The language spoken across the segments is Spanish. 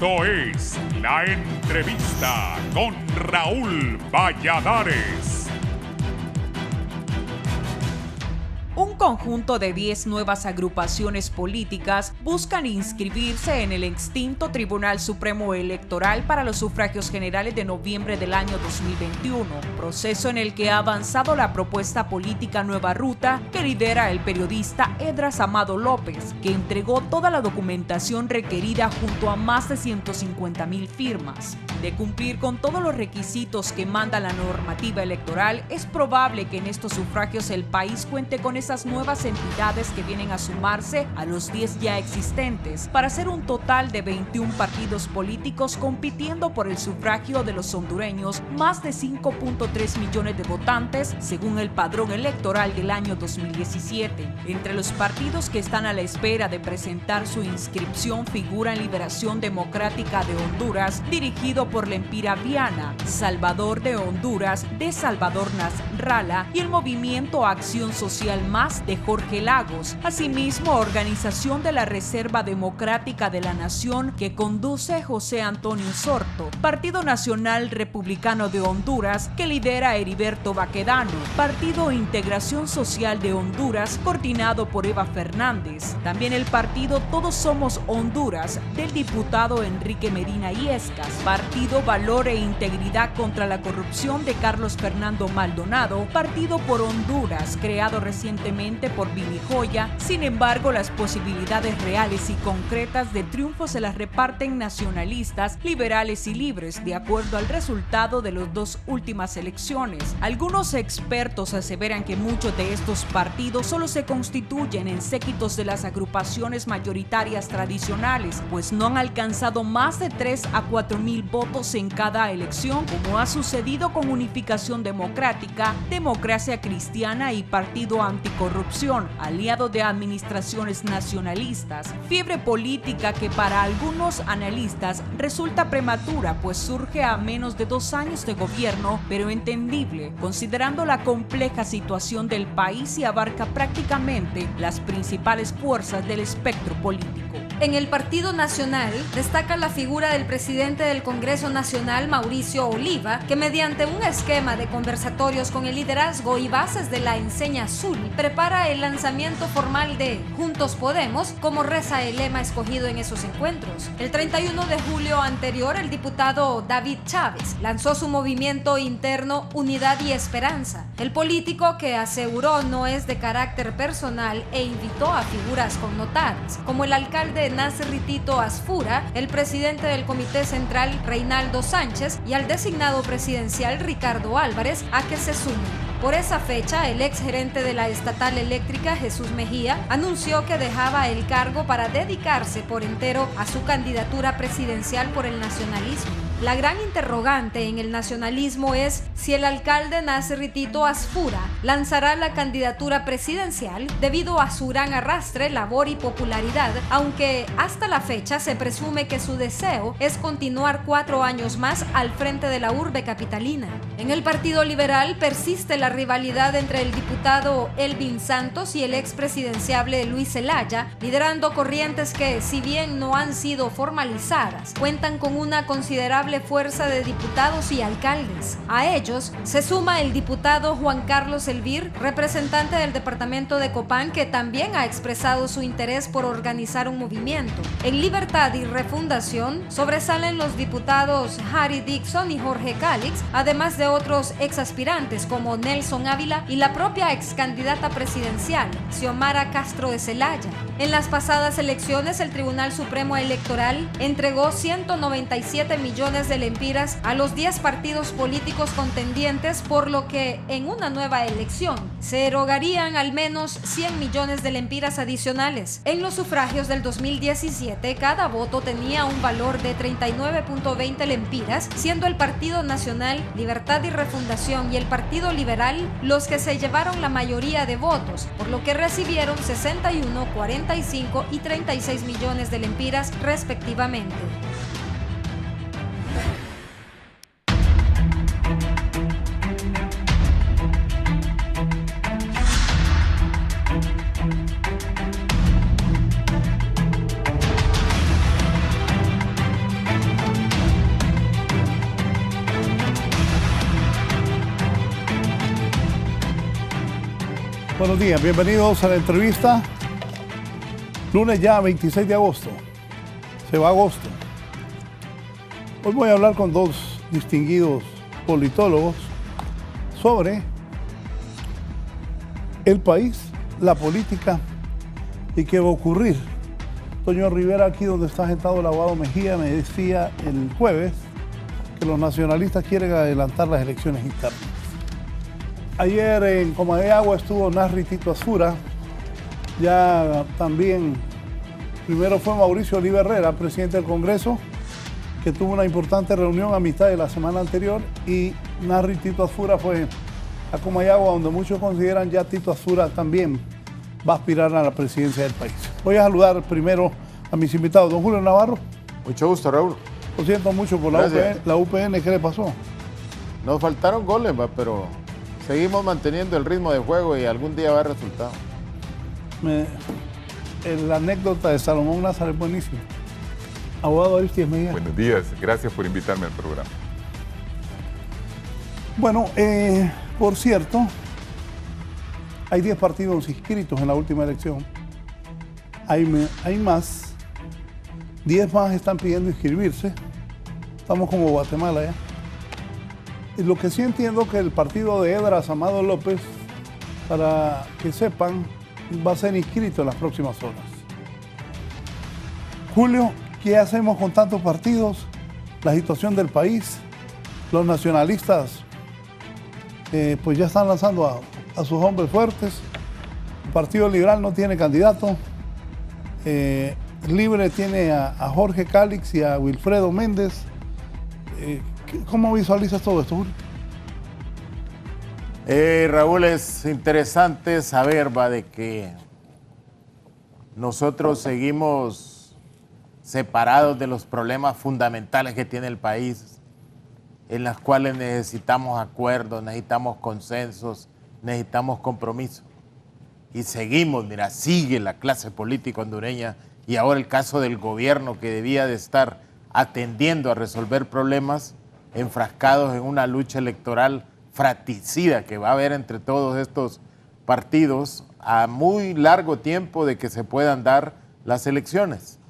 Esto es La Entrevista con Raúl Valladares. Un conjunto de 10 nuevas agrupaciones políticas buscan inscribirse en el extinto Tribunal Supremo Electoral para los sufragios generales de noviembre del año 2021, proceso en el que ha avanzado la propuesta política Nueva Ruta que lidera el periodista Edras Amado López, que entregó toda la documentación requerida junto a más de 150,000 firmas. De cumplir con todos los requisitos que manda la normativa electoral, es probable que en estos sufragios el país cuente con esas nuevas entidades que vienen a sumarse a los 10 ya existentes, para hacer un total de 21 partidos políticos compitiendo por el sufragio de los hondureños, más de 5.3 millones de votantes, según el padrón electoral del año 2017. Entre los partidos que están a la espera de presentar su inscripción figuran Liberación Democrática de Honduras, dirigido por Lempira Viana, Salvador de Honduras, de Salvador Nasralla, y el Movimiento Acción Social Más de Jorge Lagos. Asimismo, Organización de la Reserva Democrática de la Nación, que conduce José Antonio Sorto, Partido Nacional Republicano de Honduras, que lidera Heriberto Baquedano, Partido Integración Social de Honduras, coordinado por Eva Fernández. También el partido Todos Somos Honduras, del diputado Enrique Medina Illescas, Partido Valor e Integridad contra la Corrupción de Carlos Fernando Maldonado, Partido por Honduras, creado recientemente por Billy Joya. Sin embargo, las posibilidades reales y concretas de triunfo se las reparten nacionalistas, liberales y libres, de acuerdo al resultado de las dos últimas elecciones. Algunos expertos aseveran que muchos de estos partidos solo se constituyen en séquitos de las agrupaciones mayoritarias tradicionales, pues no han alcanzado más de 3 a 4,000 votos en cada elección, como ha sucedido con Unificación Democrática, Democracia Cristiana y Partido Anticorrupción, aliado de administraciones nacionalistas. Fiebre política que para algunos analistas resulta prematura, pues surge a menos de 2 años de gobierno, pero entendible, considerando la compleja situación del país, y abarca prácticamente las principales fuerzas del espectro político. En el Partido Nacional destaca la figura del presidente del Congreso Nacional, Mauricio Oliva, que mediante un esquema de conversatorios con el liderazgo y bases de la enseña azul, prepara el lanzamiento formal de Juntos Podemos, como reza el lema escogido en esos encuentros. El 31 de julio anterior, el diputado David Chávez lanzó su movimiento interno Unidad y Esperanza. El político, que aseguró no es de carácter personal e invitó a figuras connotadas, como el alcalde Nasri Tito Asfura, el presidente del Comité Central Reinaldo Sánchez y al designado presidencial Ricardo Álvarez, a que se sumen. Por esa fecha, el exgerente de la estatal eléctrica, Jesús Mejía, anunció que dejaba el cargo para dedicarse por entero a su candidatura presidencial por el nacionalismo. La gran interrogante en el nacionalismo es si el alcalde Nasri Tito Asfura lanzará la candidatura presidencial debido a su gran arrastre, labor y popularidad, aunque hasta la fecha se presume que su deseo es continuar 4 años más al frente de la urbe capitalina. En el Partido Liberal persiste la rivalidad entre el diputado Elvin Santos y el expresidenciable Luis Zelaya, liderando corrientes que, si bien no han sido formalizadas, cuentan con una considerable fuerza de diputados y alcaldes. A ellos se suma el diputado Juan Carlos Elvir, representante del departamento de Copán, que también ha expresado su interés por organizar un movimiento. En Libertad y Refundación sobresalen los diputados Harry Dixon y Jorge Calix, además de otros exaspirantes como Nelson Ávila y la propia excandidata presidencial, Xiomara Castro de Celaya. En las pasadas elecciones, el Tribunal Supremo Electoral entregó 197 millones de lempiras a los 10 partidos políticos contendientes, por lo que en una nueva elección se erogarían al menos 100 millones de lempiras adicionales. En los sufragios del 2017, cada voto tenía un valor de 39.20 lempiras, siendo el Partido Nacional, Libertad y Refundación y el Partido Liberal los que se llevaron la mayoría de votos, por lo que recibieron 61, 45 y 36 millones de lempiras respectivamente. Buenos días, bienvenidos a la entrevista. Lunes ya, 26 de agosto. Se va agosto. Hoy voy a hablar con dos distinguidos politólogos sobre el país, la política y qué va a ocurrir. Toño Rivera, aquí donde está sentado el abogado Mejía, me decía el jueves que los nacionalistas quieren adelantar las elecciones internas. Ayer en Coma de Agua estuvo Narri Tito Azura, ya también, primero fue Mauricio Oliva Herrera, presidente del Congreso, que tuvo una importante reunión a mitad de la semana anterior, y Narri Tito Azura fue a Coma de Agua, donde muchos consideran ya Tito Azura también va a aspirar a la presidencia del país. Voy a saludar primero a mis invitados. Don Julio Navarro. Mucho gusto, Raúl. Lo siento mucho por la UPN, ¿qué le pasó? Nos faltaron goles, pero seguimos manteniendo el ritmo de juego y algún día va a haber resultado. La anécdota de Salomón Lázaro es buenísima. Abogado Aristides Mejía. Buenos días, gracias por invitarme al programa. Bueno, por cierto, hay 10 partidos inscritos en la última elección. Hay más. 10 más están pidiendo inscribirse. Estamos como Guatemala ya. Y lo que sí entiendo que el partido de Edras Amado López, para que sepan, va a ser inscrito en las próximas horas. Julio, ¿qué hacemos con tantos partidos? La situación del país. Los nacionalistas pues ya están lanzando a sus hombres fuertes. El Partido Liberal no tiene candidato. Libre tiene a Jorge Cálix y a Wilfredo Méndez. ¿Cómo visualizas todo esto, Julio? Raúl, es interesante saber de que nosotros seguimos separados de los problemas fundamentales que tiene el país, en las cuales necesitamos acuerdos, necesitamos consensos, necesitamos compromiso. Y seguimos, sigue la clase política hondureña y ahora el caso del gobierno que debía de estar atendiendo a resolver problemas, enfrascados en una lucha electoral fratricida que va a haber entre todos estos partidos a muy largo tiempo de que se puedan dar las elecciones,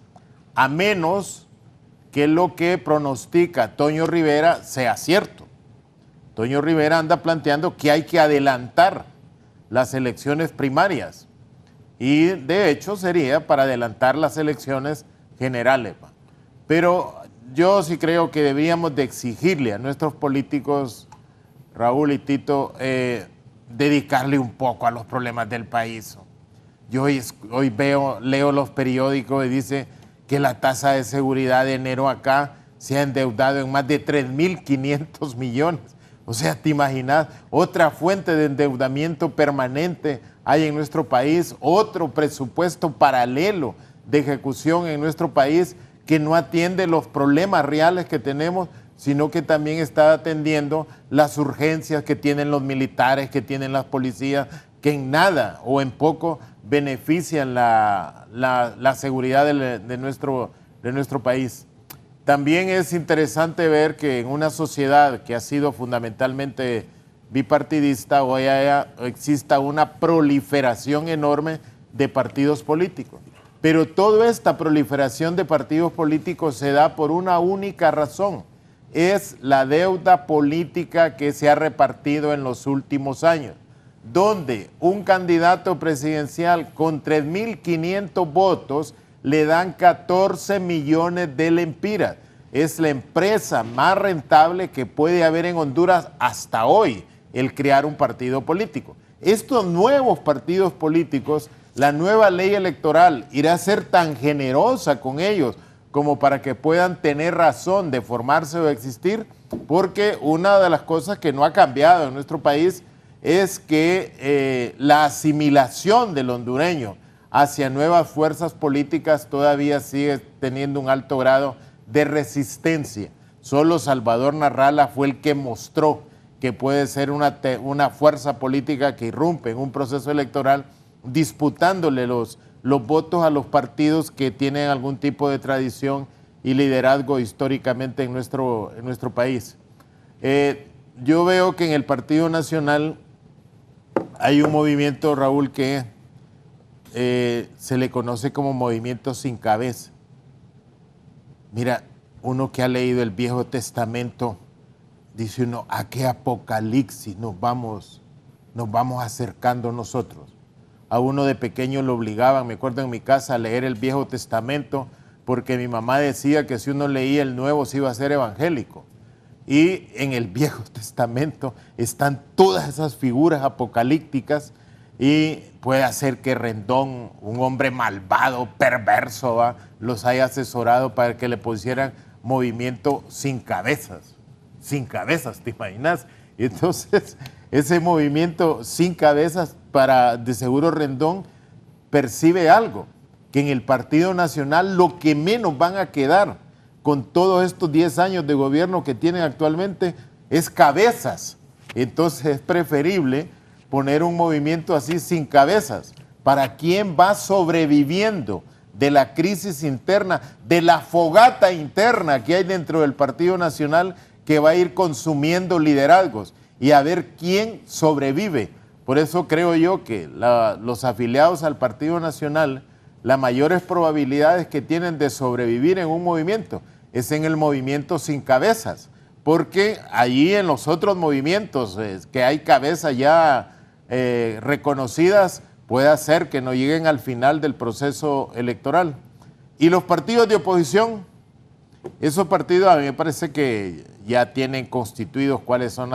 a menos que lo que pronostica Toño Rivera sea cierto. Toño Rivera anda planteando que hay que adelantar las elecciones primarias y de hecho sería para adelantar las elecciones generales. Pero yo sí creo que deberíamos de exigirle a nuestros políticos, Raúl y Tito, dedicarle un poco a los problemas del país. Yo hoy leo los periódicos y dice que la tasa de seguridad de enero acá se ha endeudado en más de 3.500 millones. O sea, ¿te imaginas? Otra fuente de endeudamiento permanente hay en nuestro país, otro presupuesto paralelo de ejecución en nuestro país que no atiende los problemas reales que tenemos, sino que también está atendiendo las urgencias que tienen los militares, que tienen las policías, que en nada o en poco benefician la seguridad de nuestro país. También es interesante ver que en una sociedad que ha sido fundamentalmente bipartidista, hoy exista una proliferación enorme de partidos políticos. Pero toda esta proliferación de partidos políticos se da por una única razón. Es la deuda política que se ha repartido en los últimos años, donde un candidato presidencial con 3.500 votos le dan 14 millones de lempiras. Es la empresa más rentable que puede haber en Honduras hasta hoy, el crear un partido político. Estos nuevos partidos políticos, la nueva ley electoral irá a ser tan generosa con ellos como para que puedan tener razón de formarse o existir, porque una de las cosas que no ha cambiado en nuestro país es que la asimilación del hondureño hacia nuevas fuerzas políticas todavía sigue teniendo un alto grado de resistencia. Solo Salvador Narrala fue el que mostró que puede ser una fuerza política que irrumpe en un proceso electoral disputándole los votos a los partidos que tienen algún tipo de tradición y liderazgo históricamente en nuestro país. Yo veo que en el Partido Nacional hay un movimiento, Raúl, que se le conoce como movimiento sin cabeza. Mira, uno que ha leído el Viejo Testamento, dice uno, ¿a qué apocalipsis nos vamos acercando nosotros? A uno de pequeño lo obligaban, me acuerdo en mi casa, a leer el Viejo Testamento, porque mi mamá decía que si uno leía el Nuevo se iba a ser evangélico. Y en el Viejo Testamento están todas esas figuras apocalípticas y puede hacer que Rendón, un hombre malvado, perverso, los haya asesorado para que le pusieran movimiento sin cabezas. Sin cabezas, ¿te imaginas? Entonces, ese movimiento sin cabezas, de seguro Rendón percibe algo, que en el Partido Nacional lo que menos van a quedar con todos estos 10 años de gobierno que tienen actualmente es cabezas. Entonces es preferible poner un movimiento así sin cabezas. ¿Para quién va sobreviviendo de la crisis interna, de la fogata interna que hay dentro del Partido Nacional, que va a ir consumiendo liderazgos y a ver quién sobrevive? Por eso creo yo que los afiliados al Partido Nacional, las mayores probabilidades que tienen de sobrevivir en un movimiento es en el movimiento sin cabezas, porque allí en los otros movimientos que hay cabezas ya reconocidas, puede hacer que no lleguen al final del proceso electoral. Y los partidos de oposición, esos partidos a mí me parece que ya tienen constituidos cuáles son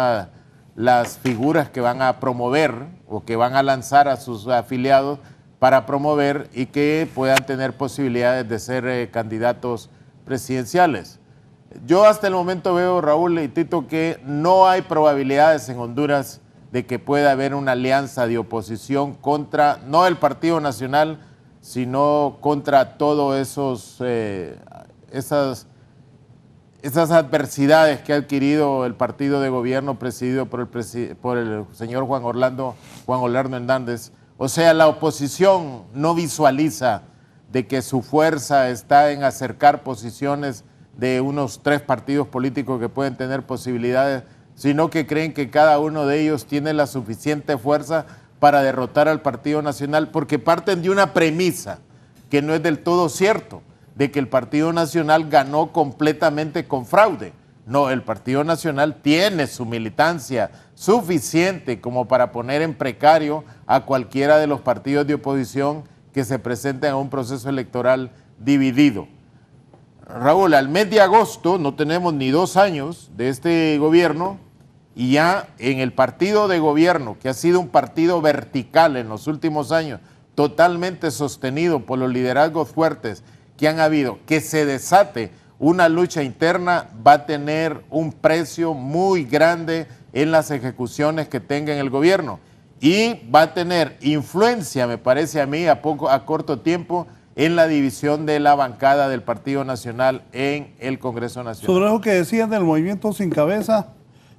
las figuras que van a promover o que van a lanzar a sus afiliados para promover y que puedan tener posibilidades de ser candidatos presidenciales. Yo hasta el momento veo, Raúl y Tito, que no hay probabilidades en Honduras de que pueda haber una alianza de oposición contra, no el Partido Nacional, sino contra todas esas adversidades que ha adquirido el partido de gobierno presidido por el señor Juan Orlando Hernández. O sea, la oposición no visualiza de que su fuerza está en acercar posiciones de unos 3 partidos políticos que pueden tener posibilidades, sino que creen que cada uno de ellos tiene la suficiente fuerza para derrotar al Partido Nacional, porque parten de una premisa que no es del todo cierto, de que el Partido Nacional ganó completamente con fraude. No, el Partido Nacional tiene su militancia suficiente como para poner en precario a cualquiera de los partidos de oposición que se presenten a un proceso electoral dividido. Raúl, al mes de agosto no tenemos ni 2 años de este gobierno y ya en el partido de gobierno, que ha sido un partido vertical en los últimos años, totalmente sostenido por los liderazgos fuertes que han habido, que se desate una lucha interna, va a tener un precio muy grande en las ejecuciones que tenga en el gobierno y va a tener influencia, me parece a mí, a corto tiempo, en la división de la bancada del Partido Nacional en el Congreso Nacional. Sobre eso que decían del movimiento sin cabeza,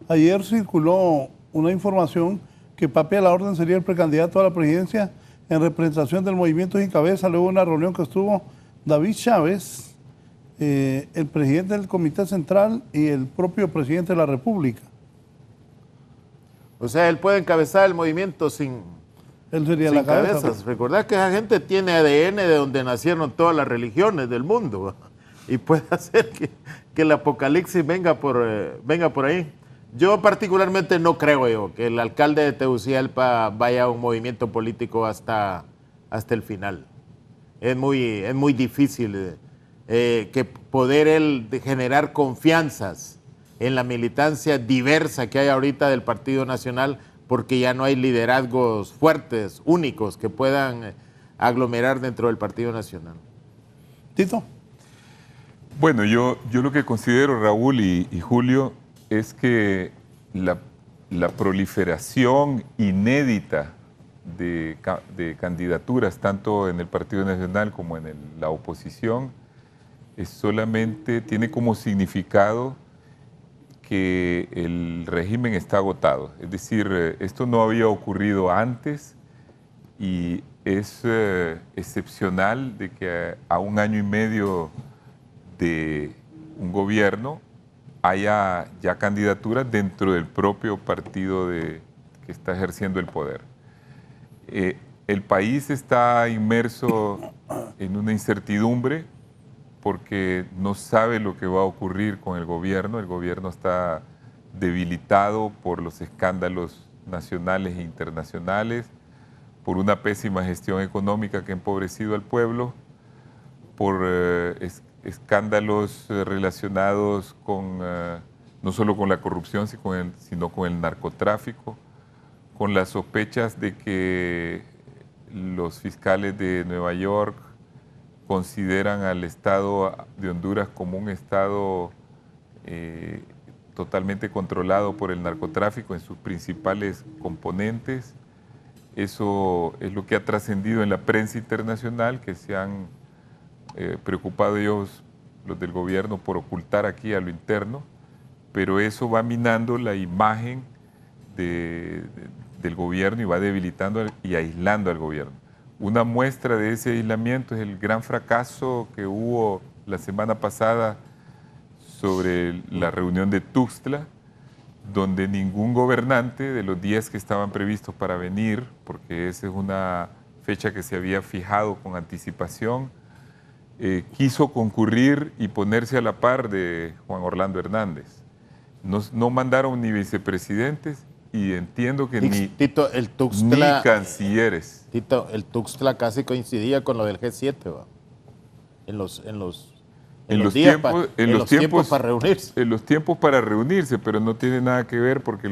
ayer circuló una información que Papi a la Orden sería el precandidato a la presidencia en representación del movimiento sin cabeza. Luego una reunión que estuvo David Chávez, el presidente del Comité Central y el propio presidente de la República. O sea, él puede encabezar el movimiento sin cabezas. Recordad que esa gente tiene ADN de donde nacieron todas las religiones del mundo, ¿va? Y puede hacer que el apocalipsis venga por ahí. Yo particularmente no creo que el alcalde de Tegucigalpa vaya a un movimiento político hasta el final. Es muy difícil que poder él generar confianzas en la militancia diversa que hay ahorita del Partido Nacional, porque ya no hay liderazgos fuertes, únicos, que puedan aglomerar dentro del Partido Nacional. Tito. Bueno, yo lo que considero, Raúl y Julio, es que la proliferación inédita de candidaturas, tanto en el Partido Nacional como en la oposición, tiene como significado que el régimen está agotado. Es decir, esto no había ocurrido antes y es excepcional de que a 1 año y medio de un gobierno haya ya candidaturas dentro del propio partido que está ejerciendo el poder. El país está inmerso en una incertidumbre porque no sabe lo que va a ocurrir con el gobierno. El gobierno está debilitado por los escándalos nacionales e internacionales, por una pésima gestión económica que ha empobrecido al pueblo, por escándalos relacionados con, no solo con la corrupción, sino con el narcotráfico, con las sospechas de que los fiscales de Nueva York consideran al Estado de Honduras como un Estado totalmente controlado por el narcotráfico en sus principales componentes. Eso es lo que ha trascendido en la prensa internacional, que se han preocupado ellos, los del gobierno, por ocultar aquí a lo interno, pero eso va minando la imagen del gobierno y va debilitando y aislando al gobierno. Una muestra de ese aislamiento es el gran fracaso que hubo la semana pasada sobre la reunión de Tuxtla, donde ningún gobernante de los 10 que estaban previstos para venir, porque esa es una fecha que se había fijado con anticipación, quiso concurrir y ponerse a la par de Juan Orlando Hernández. No mandaron ni vicepresidentes y entiendo que Tito, el Tuxtla, ni cancilleres. Tito, el Tuxtla casi coincidía con lo del G7, ¿va? En los tiempos para reunirse. En los tiempos para reunirse, pero no tiene nada que ver porque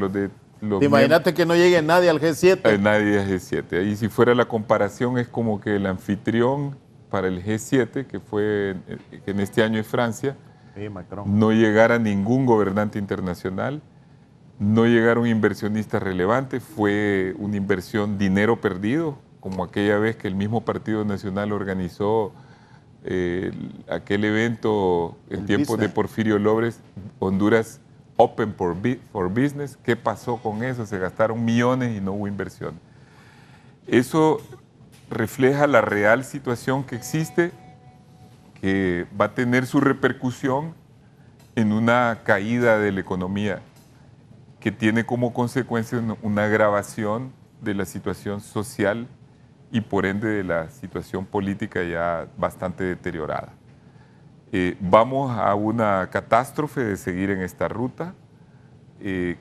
Imagínate que no llegue nadie al G7. Nadie al G7. Ahí si fuera la comparación es como que el anfitrión para el G7, que en este año es Francia, Sí, Macron. No llegara ningún gobernante internacional, no llegaron inversionistas relevantes, fue una inversión dinero perdido, como aquella vez que el mismo Partido Nacional organizó aquel evento en tiempos de Porfirio López, Honduras Open for Business. ¿Qué pasó con eso? Se gastaron millones y no hubo inversión. Eso refleja la real situación que existe, que va a tener su repercusión en una caída de la economía, que tiene como consecuencia una agravación de la situación social y por ende de la situación política ya bastante deteriorada. Vamos a una catástrofe de seguir en esta ruta.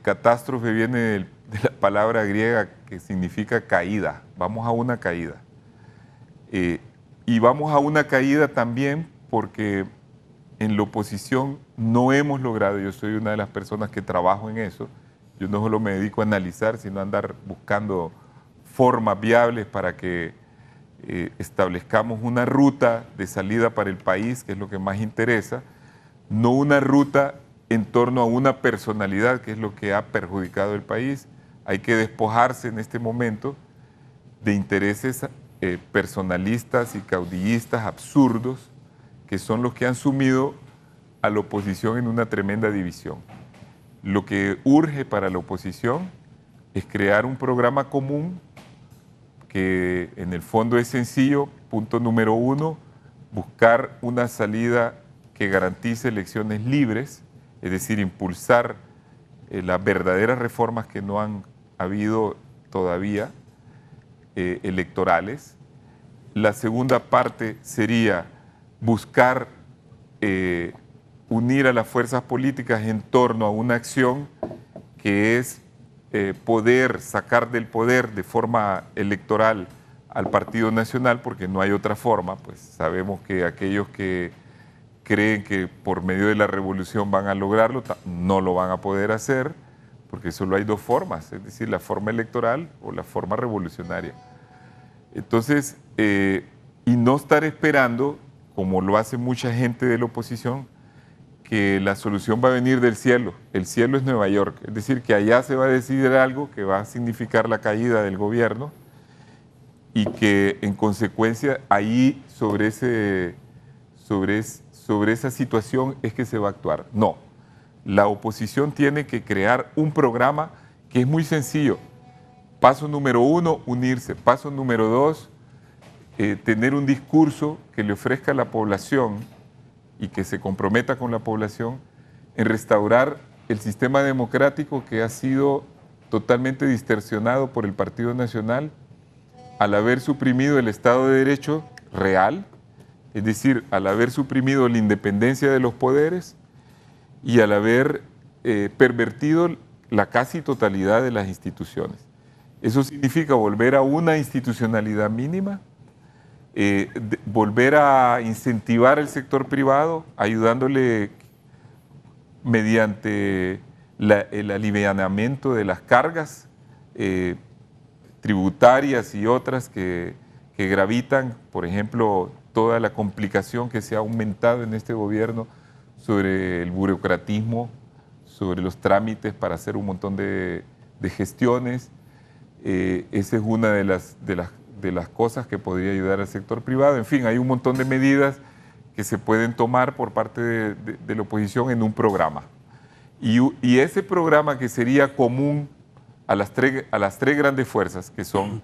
Catástrofe viene de la palabra griega que significa caída. Vamos a una caída. Y vamos a una caída también porque en la oposición no hemos logrado, yo soy una de las personas que trabajo en eso, yo no solo me dedico a analizar, sino a andar buscando formas viables para que establezcamos una ruta de salida para el país, que es lo que más interesa, no una ruta en torno a una personalidad, que es lo que ha perjudicado el país. Hay que despojarse en este momento de intereses personalistas y caudillistas absurdos, que son los que han sumido a la oposición en una tremenda división. Lo que urge para la oposición es crear un programa común que en el fondo es sencillo. Punto número 1, buscar una salida que garantice elecciones libres, es decir, impulsar las verdaderas reformas que no han habido todavía, electorales. La segunda parte sería buscar unir a las fuerzas políticas en torno a una acción que es poder sacar del poder de forma electoral al Partido Nacional, porque no hay otra forma. Pues sabemos que aquellos que creen que por medio de la revolución van a lograrlo, no lo van a poder hacer, porque solo hay dos formas, es decir, la forma electoral o la forma revolucionaria. Entonces, y no estar esperando, como lo hace mucha gente de la oposición, que la solución va a venir del cielo. El cielo es Nueva York, es decir, que allá se va a decidir algo que va a significar la caída del gobierno y que en consecuencia ahí sobre esa situación es que se va a actuar. No, la oposición tiene que crear un programa que es muy sencillo. Paso número 1, unirse. Paso número 2, tener un discurso que le ofrezca a la población y que se comprometa con la población en restaurar el sistema democrático que ha sido totalmente distorsionado por el Partido Nacional al haber suprimido el Estado de Derecho real, es decir, al haber suprimido la independencia de los poderes y al haber pervertido la casi totalidad de las instituciones. Eso significa volver a una institucionalidad mínima, volver a incentivar el sector privado, ayudándole mediante el alivianamiento de las cargas tributarias y otras que gravitan, por ejemplo, toda la complicación que se ha aumentado en este gobierno sobre el burocratismo, sobre los trámites para hacer un montón de gestiones. Esa es una de las cosas que podría ayudar al sector privado. En fin, hay un montón de medidas que se pueden tomar por parte de la oposición en un programa. Y ese programa que sería común a las tres grandes fuerzas, que son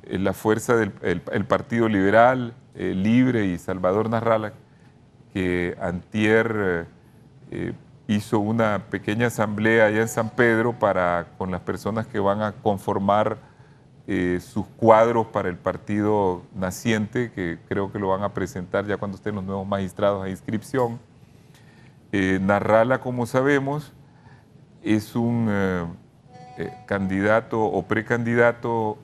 la fuerza del Partido Liberal, Libre y Salvador Narrala, que antier hizo una pequeña asamblea allá en San Pedro con las personas que van a conformar sus cuadros para el partido naciente, que creo que lo van a presentar ya cuando estén los nuevos magistrados a inscripción. Narrala, como sabemos, es un candidato o precandidato,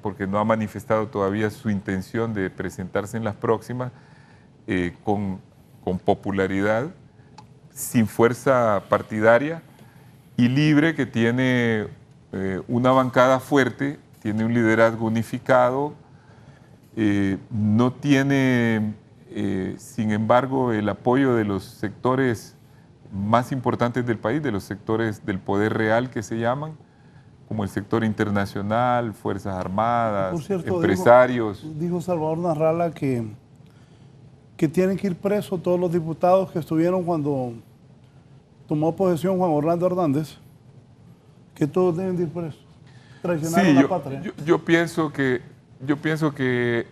porque no ha manifestado todavía su intención de presentarse en las próximas, con popularidad, sin fuerza partidaria, y Libre, que tiene una bancada fuerte, tiene un liderazgo unificado, no tiene, sin embargo, el apoyo de los sectores más importantes del país, de los sectores del poder real que se llaman, como el sector internacional, Fuerzas Armadas, Por cierto, empresarios. Dijo Salvador Narrala que tienen que ir presos todos los diputados que estuvieron cuando tomó posesión Juan Orlando Hernández, que todos deben ir presos. Traicionaron la patria. Yo pienso que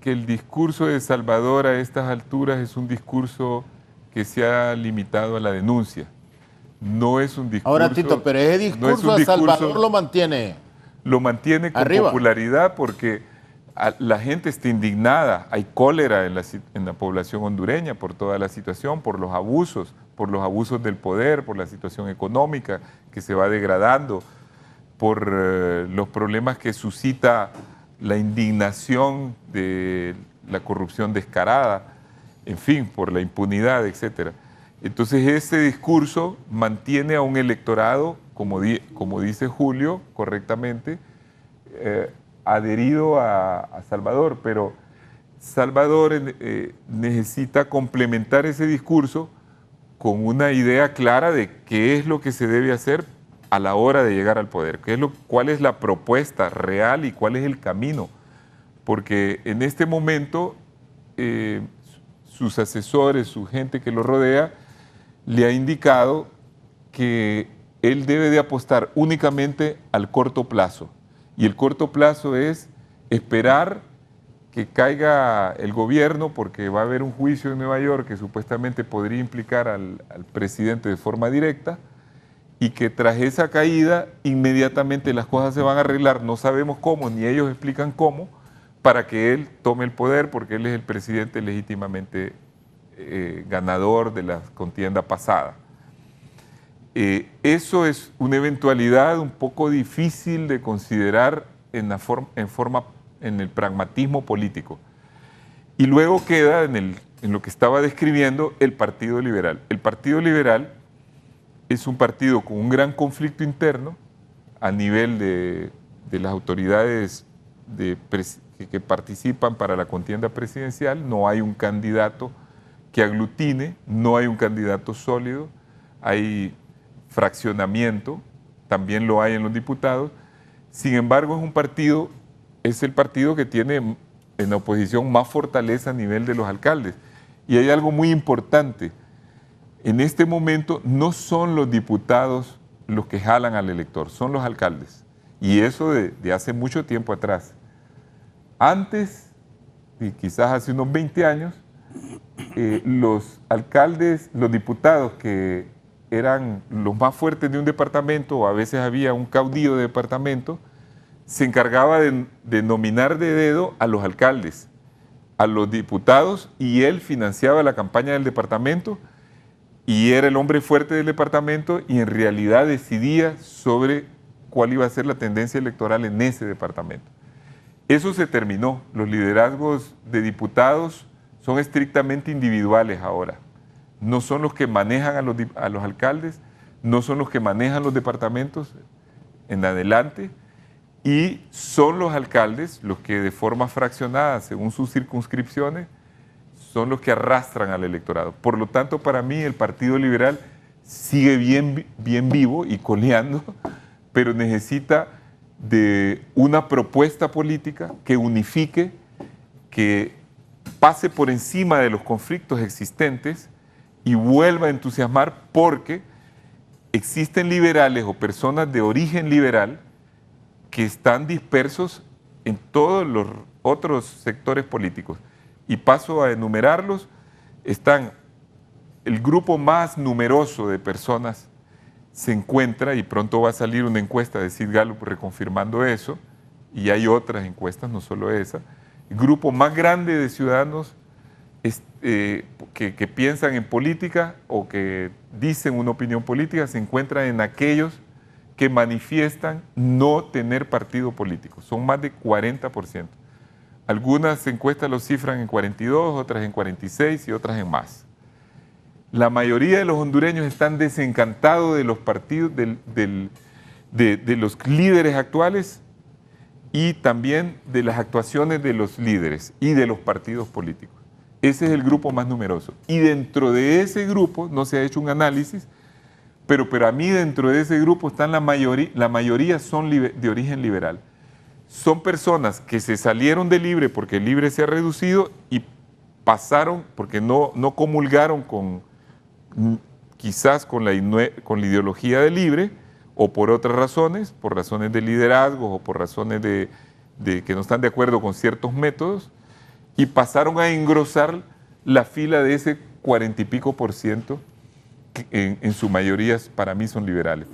el discurso de Salvador a estas alturas es un discurso que se ha limitado a la denuncia. No es un discurso... Ahora, Tito, pero ese discurso de Salvador lo mantiene. Lo mantiene con arriba. Popularidad porque la gente está indignada. Hay cólera en la población hondureña por toda la situación, por los abusos del poder, por la situación económica que se va degradando, por los problemas que suscita la indignación de la corrupción descarada, en fin, por la impunidad, etcétera. Entonces ese discurso mantiene a un electorado, como dice Julio correctamente, adherido a Salvador, pero Salvador necesita complementar ese discurso con una idea clara de qué es lo que se debe hacer a la hora de llegar al poder, cuál es la propuesta real y cuál es el camino, porque en este momento sus asesores, su gente que lo rodea, le ha indicado que él debe de apostar únicamente al corto plazo. Y el corto plazo es esperar que caiga el gobierno, porque va a haber un juicio en Nueva York que supuestamente podría implicar al presidente de forma directa, y que tras esa caída inmediatamente las cosas se van a arreglar, no sabemos cómo, ni ellos explican cómo, para que él tome el poder, porque él es el presidente legítimamente ganador de la contienda pasada. Eso es una eventualidad un poco difícil de considerar en el pragmatismo político. Y luego queda en lo que estaba describiendo el Partido Liberal. El Partido Liberal es un partido con un gran conflicto interno a nivel de las autoridades que participan para la contienda presidencial. No hay un candidato que aglutine, no hay un candidato sólido, hay fraccionamiento, también lo hay en los diputados. Sin embargo, es el partido que tiene en la oposición más fortaleza a nivel de los alcaldes. Y hay algo muy importante. En este momento no son los diputados los que jalan al elector, son los alcaldes. Y eso de hace mucho tiempo atrás. Antes, y quizás hace unos 20 años, los alcaldes, los diputados que eran los más fuertes de un departamento, o a veces había un caudillo de departamento, se encargaba de nominar de dedo a los alcaldes, a los diputados, y él financiaba la campaña del departamento y era el hombre fuerte del departamento y en realidad decidía sobre cuál iba a ser la tendencia electoral en ese departamento. Eso se terminó. Los liderazgos de diputados son estrictamente individuales ahora. No son los que manejan a los alcaldes, no son los que manejan los departamentos en adelante, y son los alcaldes los que de forma fraccionada, según sus circunscripciones, son los que arrastran al electorado. Por lo tanto, para mí el Partido Liberal sigue bien vivo y coleando, pero necesita de una propuesta política que unifique, que pase por encima de los conflictos existentes y vuelva a entusiasmar, porque existen liberales o personas de origen liberal que están dispersos en todos los otros sectores políticos. Y paso a enumerarlos. Están el grupo más numeroso de personas se encuentra, y pronto va a salir una encuesta de Sid Gallup reconfirmando eso, y hay otras encuestas, no solo esa. El grupo más grande de ciudadanos que piensan en política o que dicen una opinión política se encuentra en aquellos que manifiestan no tener partido político. Son más de 40%. Algunas encuestas los cifran en 42, otras en 46 y otras en más. La mayoría de los hondureños están desencantados de los partidos, de los líderes actuales y también de las actuaciones de los líderes y de los partidos políticos. Ese es el grupo más numeroso. Y dentro de ese grupo, no se ha hecho un análisis, pero a mí dentro de ese grupo están la mayoría son de origen liberal. Son personas que se salieron de Libre porque el Libre se ha reducido y pasaron, porque no comulgaron quizás con la ideología de Libre, o por otras razones, por razones de liderazgo o por razones de que no están de acuerdo con ciertos métodos, y pasaron a engrosar la fila de ese 40 y pico %, que en su mayoría para mí son liberales.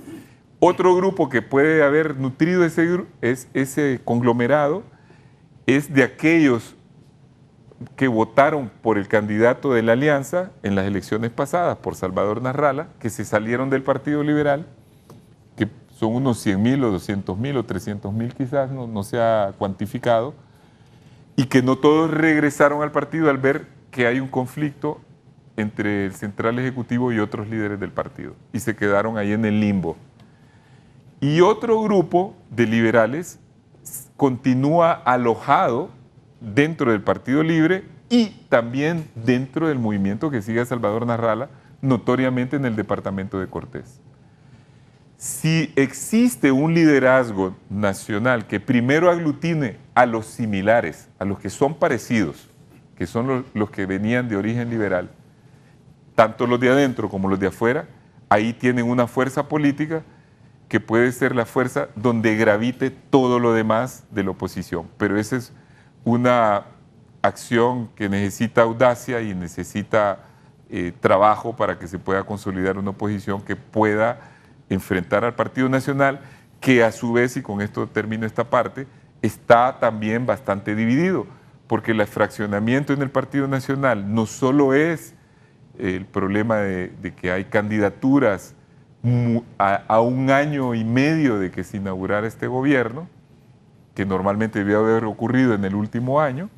Otro grupo que puede haber nutrido ese conglomerado es de aquellos que votaron por el candidato de la Alianza en las elecciones pasadas, por Salvador Narrala, que se salieron del Partido Liberal, que son unos 100,000 o 200,000 o 300,000 quizás, no se ha cuantificado, y que no todos regresaron al partido al ver que hay un conflicto entre el central ejecutivo y otros líderes del partido, y se quedaron ahí en el limbo. Y otro grupo de liberales continúa alojado dentro del Partido Libre y también dentro del movimiento que sigue a Salvador Narrala, notoriamente en el departamento de Cortés. Si existe un liderazgo nacional que primero aglutine a los similares, a los que son parecidos, que son los que venían de origen liberal, tanto los de adentro como los de afuera, ahí tienen una fuerza política que puede ser la fuerza donde gravite todo lo demás de la oposición. Pero esa es una acción que necesita audacia y necesita trabajo para que se pueda consolidar una oposición que pueda enfrentar al Partido Nacional, que a su vez, y con esto termino esta parte, está también bastante dividido, porque el fraccionamiento en el Partido Nacional no solo es el problema de que hay candidaturas a un año y medio de que se inaugurara este gobierno, que normalmente debía haber ocurrido en el último año,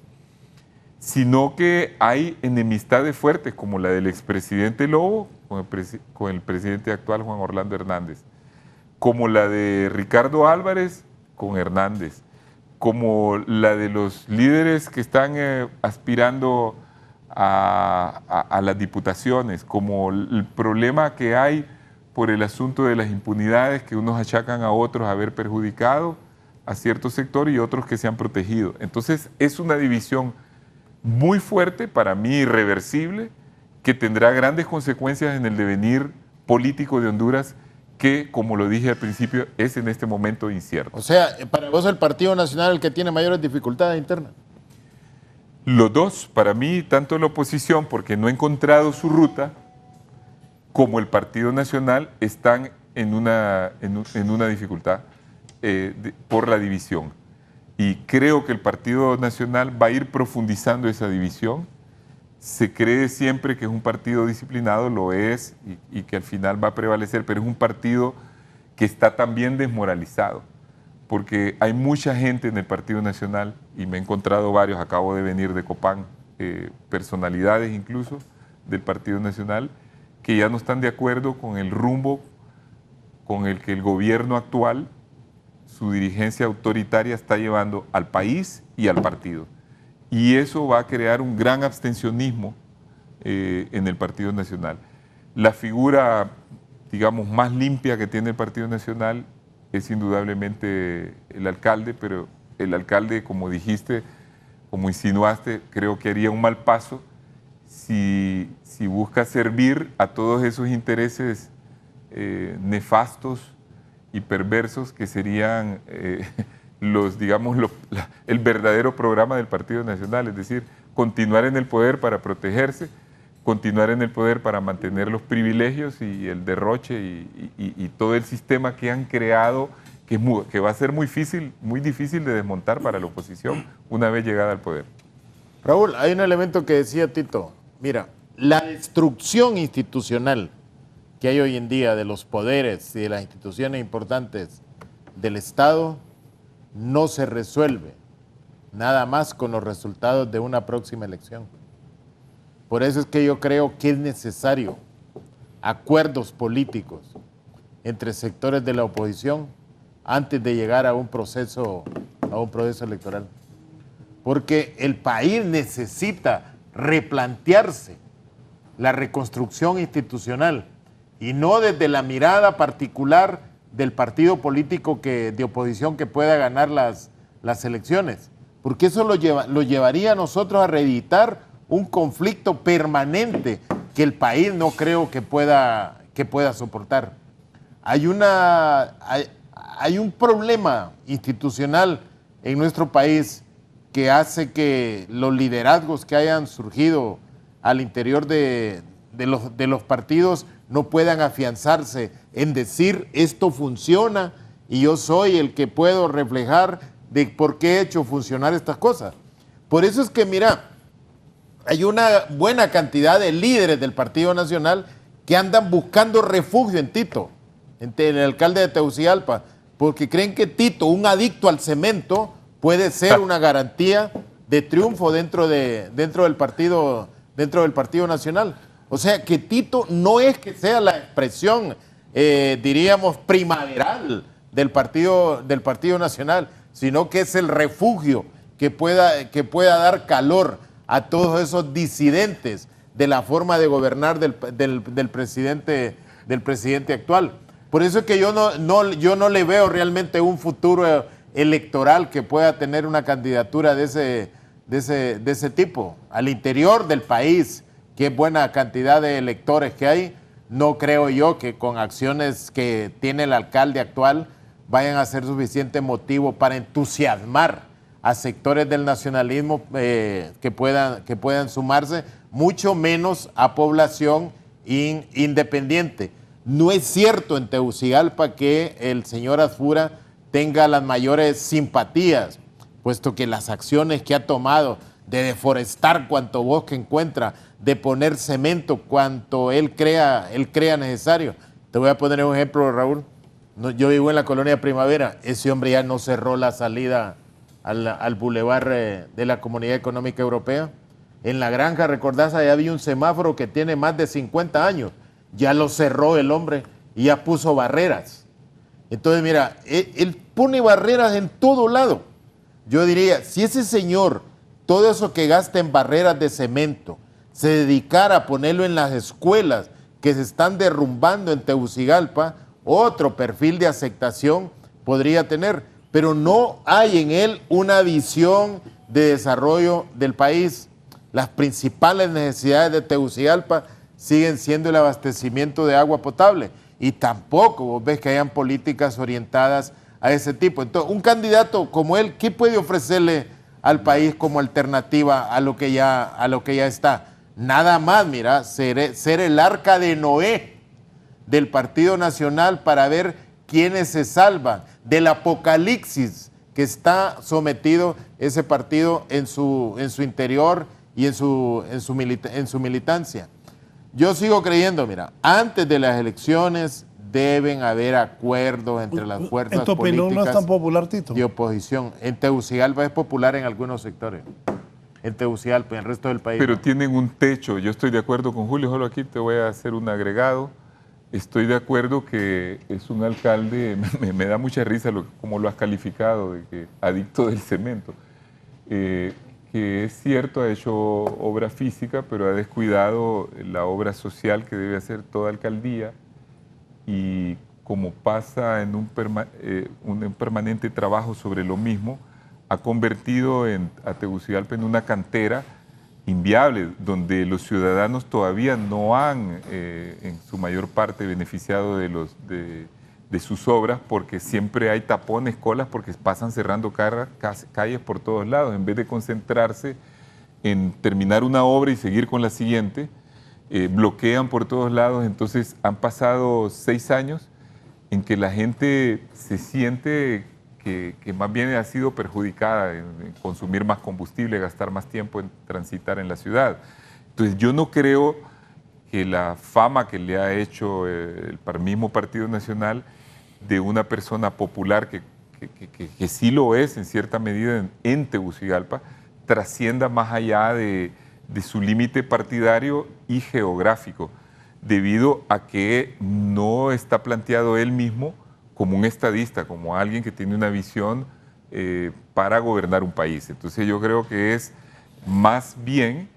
sino que hay enemistades fuertes como la del expresidente Lobo con el presidente actual Juan Orlando Hernández, como la de Ricardo Álvarez con Hernández, como la de los líderes que están aspirando a las diputaciones, como el problema que hay por el asunto de las impunidades que unos achacan a otros haber perjudicado a cierto sector y otros que se han protegido. Entonces es una división muy fuerte, para mí irreversible, que tendrá grandes consecuencias en el devenir político de Honduras, que, como lo dije al principio, es en este momento incierto. O sea, para vos el Partido Nacional el que tiene mayores dificultades internas. Los dos, para mí, tanto la oposición, porque no ha encontrado su ruta, como el Partido Nacional, están en una dificultad. por la división. Y creo que el Partido Nacional va a ir profundizando esa división. Se cree siempre que es un partido disciplinado, lo es, y que al final va a prevalecer, pero es un partido que está también desmoralizado, porque hay mucha gente en el Partido Nacional, y me he encontrado varios, acabo de venir de Copán, personalidades incluso del Partido Nacional, que ya no están de acuerdo con el rumbo con el que el gobierno actual, su dirigencia autoritaria, está llevando al país y al partido. Y eso va a crear un gran abstencionismo en el Partido Nacional. La figura, digamos, más limpia que tiene el Partido Nacional es indudablemente el alcalde, pero el alcalde, como dijiste, como insinuaste, creo que haría un mal paso si busca servir a todos esos intereses nefastos y perversos que serían el verdadero programa del Partido Nacional, es decir, continuar en el poder para protegerse, continuar en el poder para mantener los privilegios y el derroche y todo el sistema que han creado, que va a ser muy difícil de desmontar para la oposición una vez llegada al poder. Raúl, hay un elemento que decía Tito. Mira, la destrucción institucional que hay hoy en día de los poderes y de las instituciones importantes del Estado no se resuelve nada más con los resultados de una próxima elección. Por eso es que yo creo que es necesario acuerdos políticos entre sectores de la oposición antes de llegar a un proceso electoral. Porque el país necesita replantearse la reconstrucción institucional y no desde la mirada particular del partido político de oposición que pueda ganar las elecciones, porque eso lo llevaría a nosotros a reeditar un conflicto permanente que el país no creo que pueda soportar. Hay un problema institucional en nuestro país que hace que los liderazgos que hayan surgido al interior de los partidos no puedan afianzarse en decir esto funciona y yo soy el que puedo reflejar de por qué he hecho funcionar estas cosas. Por eso es que, mira, hay una buena cantidad de líderes del Partido Nacional que andan buscando refugio en Tito, en el alcalde de Tegucigalpa, porque creen que Tito, un adicto al cemento, puede ser una garantía de triunfo dentro del Partido Nacional. O sea, que Tito no es que sea la expresión, diríamos, primaveral del Partido Nacional, sino que es el refugio que pueda dar calor a todos esos disidentes de la forma de gobernar del presidente actual. Por eso es que yo no le veo realmente un futuro electoral que pueda tener una candidatura de ese tipo. Al interior del país, que es buena cantidad de electores que hay, no creo yo que con acciones que tiene el alcalde actual vayan a ser suficiente motivo para entusiasmar a sectores del nacionalismo que puedan sumarse, mucho menos a población independiente. No es cierto en Tegucigalpa que el señor Azfura tenga las mayores simpatías, puesto que las acciones que ha tomado de deforestar cuanto bosque encuentra, de poner cemento cuanto él crea necesario. Te voy a poner un ejemplo, Raúl. Yo vivo en la colonia Primavera. Ese hombre ya no cerró la salida al bulevar de la Comunidad Económica Europea. En la granja, recordás, allá había un semáforo que tiene más de 50 años. Ya lo cerró el hombre y ya puso barreras. Entonces, mira, él pone barreras en todo lado. Yo diría, si ese señor, todo eso que gasta en barreras de cemento, se dedicara a ponerlo en las escuelas que se están derrumbando en Tegucigalpa, otro perfil de aceptación podría tener, pero no hay en él una visión de desarrollo del país. Las principales necesidades de Tegucigalpa siguen siendo el abastecimiento de agua potable y tampoco vos ves que hayan políticas orientadas a ese tipo. Entonces, un candidato como él, ¿qué puede ofrecerle al país como alternativa a lo que ya está? Nada más, mira, ser el arca de Noé del Partido Nacional para ver quiénes se salvan del apocalipsis que está sometido ese partido en su interior y en su militancia. Yo sigo creyendo, mira, antes de las elecciones deben haber acuerdos entre las fuerzas ¿En tu opinión políticas no es tan popular, Tito? de oposición. En Tegucigalpa es popular en algunos sectores. En Tegucigalpa, en el resto del país. Pero no. tienen un techo. Yo estoy de acuerdo con Julio, solo aquí te voy a hacer un agregado. Estoy de acuerdo que es un alcalde, me da mucha risa como lo has calificado, de que adicto del cemento. Que es cierto, ha hecho obra física, pero ha descuidado la obra social que debe hacer toda alcaldía. Y como pasa en un permanente trabajo sobre lo mismo, ha convertido a Tegucigalpa en una cantera inviable, donde los ciudadanos todavía no han, en su mayor parte, beneficiado de sus obras, porque siempre hay tapones, colas, porque pasan cerrando calles por todos lados, en vez de concentrarse en terminar una obra y seguir con la siguiente. Bloquean por todos lados. Entonces han pasado 6 años en que la gente se siente que más bien ha sido perjudicada en consumir más combustible, gastar más tiempo en transitar en la ciudad. Entonces yo no creo que la fama que le ha hecho el mismo Partido Nacional de una persona popular que sí lo es en cierta medida en Tegucigalpa, trascienda más allá de su límite partidario y geográfico, debido a que no está planteado él mismo como un estadista, como alguien que tiene una visión para gobernar un país. Entonces yo creo que es más bien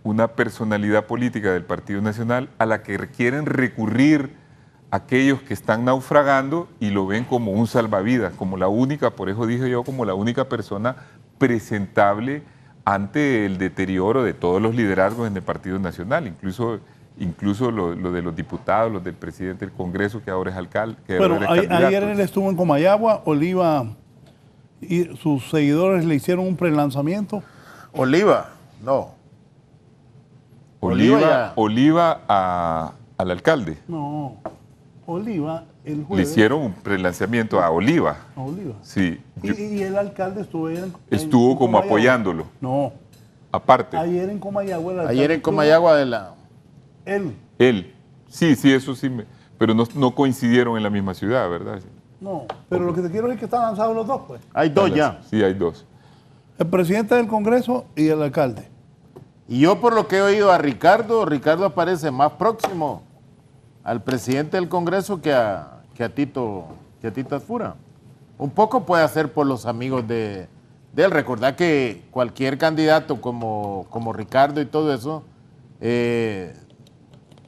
una personalidad política del Partido Nacional a la que quieren recurrir aquellos que están naufragando y lo ven como un salvavidas, como la única, por eso dije yo, como la única persona presentable ante el deterioro de todos los liderazgos en el Partido Nacional, incluso lo de los diputados, los del presidente del Congreso, que ahora es alcalde. Bueno, ayer él estuvo en Comayagua, Oliva y sus seguidores le hicieron un prelanzamiento. Oliva, no. Oliva al alcalde. No, Oliva el Le jueves. hicieron un prelanzamiento a Oliva. A Oliva. Sí. Y el alcalde Estuvo como Comayagua. apoyándolo. No, Aparte. ayer en Comayagua. el alcalde Ayer en estuvo- Comayagua de la... Él. Sí, eso sí. Pero no coincidieron en la misma ciudad, ¿verdad? No, pero lo que te quiero decir es que están lanzados los dos, pues. Hay dos ya. Sí, hay dos. El presidente del Congreso y el alcalde. Y yo por lo que he oído a Ricardo aparece más próximo al presidente del Congreso que a Tito Asfura. Un poco puede hacer por los amigos de él. Recordad que cualquier candidato como Ricardo y todo eso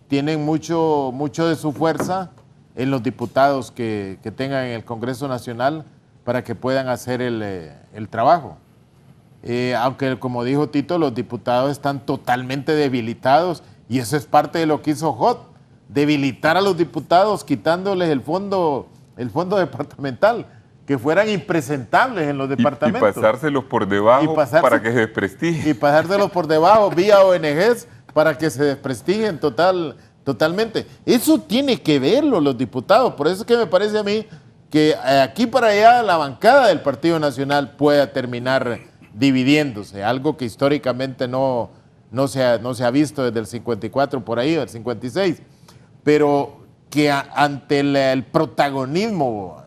tienen mucho de su fuerza en los diputados que tengan en el Congreso Nacional para que puedan hacer el trabajo. Aunque, como dijo Tito, los diputados están totalmente debilitados y eso es parte de lo que hizo HOT, debilitar a los diputados quitándoles el fondo departamental, que fueran impresentables en los departamentos. Y pasárselos por debajo para que se desprestigien. Y pasárselos por debajo vía ONGs para que se desprestigien totalmente. Eso tiene que verlo los diputados. Por eso es que me parece a mí que aquí para allá la bancada del Partido Nacional pueda terminar dividiéndose, algo que históricamente no se ha visto desde el 54 por ahí, el 56, pero que ante el protagonismo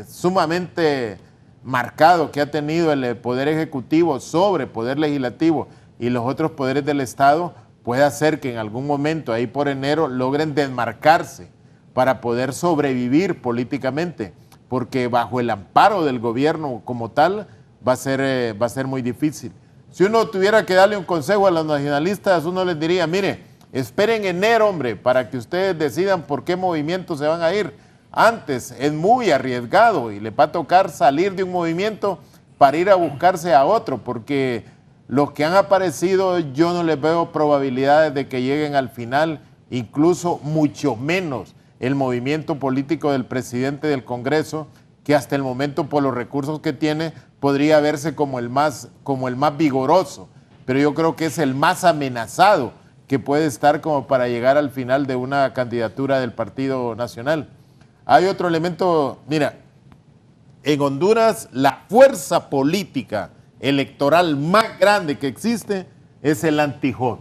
sumamente marcado que ha tenido el Poder Ejecutivo sobre el Poder Legislativo y los otros poderes del Estado, puede hacer que en algún momento, ahí por enero, logren desmarcarse para poder sobrevivir políticamente, porque bajo el amparo del gobierno como tal, va a ser muy difícil. Si uno tuviera que darle un consejo a los nacionalistas, uno les diría, mire, esperen enero, hombre, para que ustedes decidan por qué movimiento se van a ir. Antes es muy arriesgado y le va a tocar salir de un movimiento para ir a buscarse a otro, porque los que han aparecido yo no les veo probabilidades de que lleguen al final, incluso mucho menos el movimiento político del presidente del Congreso, que hasta el momento por los recursos que tiene podría verse como el más vigoroso, pero yo creo que es el más amenazado que puede estar como para llegar al final de una candidatura del Partido Nacional. Hay otro elemento, mira, en Honduras la fuerza política electoral más grande que existe es el Antijot.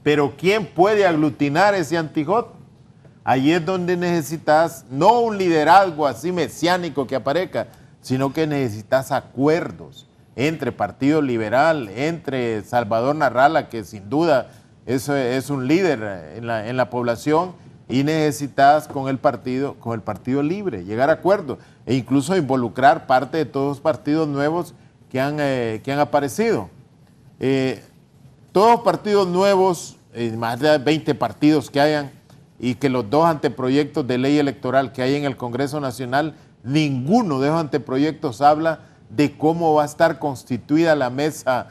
Pero ¿quién puede aglutinar ese Antijot? Ahí es donde necesitas no un liderazgo así mesiánico que aparezca, sino que necesitas acuerdos entre Partido Liberal, entre Salvador Narrala, que sin duda es un líder en la población, y necesitas con el partido Libre llegar a acuerdos e incluso involucrar parte de todos los partidos nuevos que han aparecido. Todos los partidos nuevos, más de 20 partidos que hayan, y que los 2 anteproyectos de ley electoral que hay en el Congreso Nacional, ninguno de esos anteproyectos habla de cómo va a estar constituida la mesa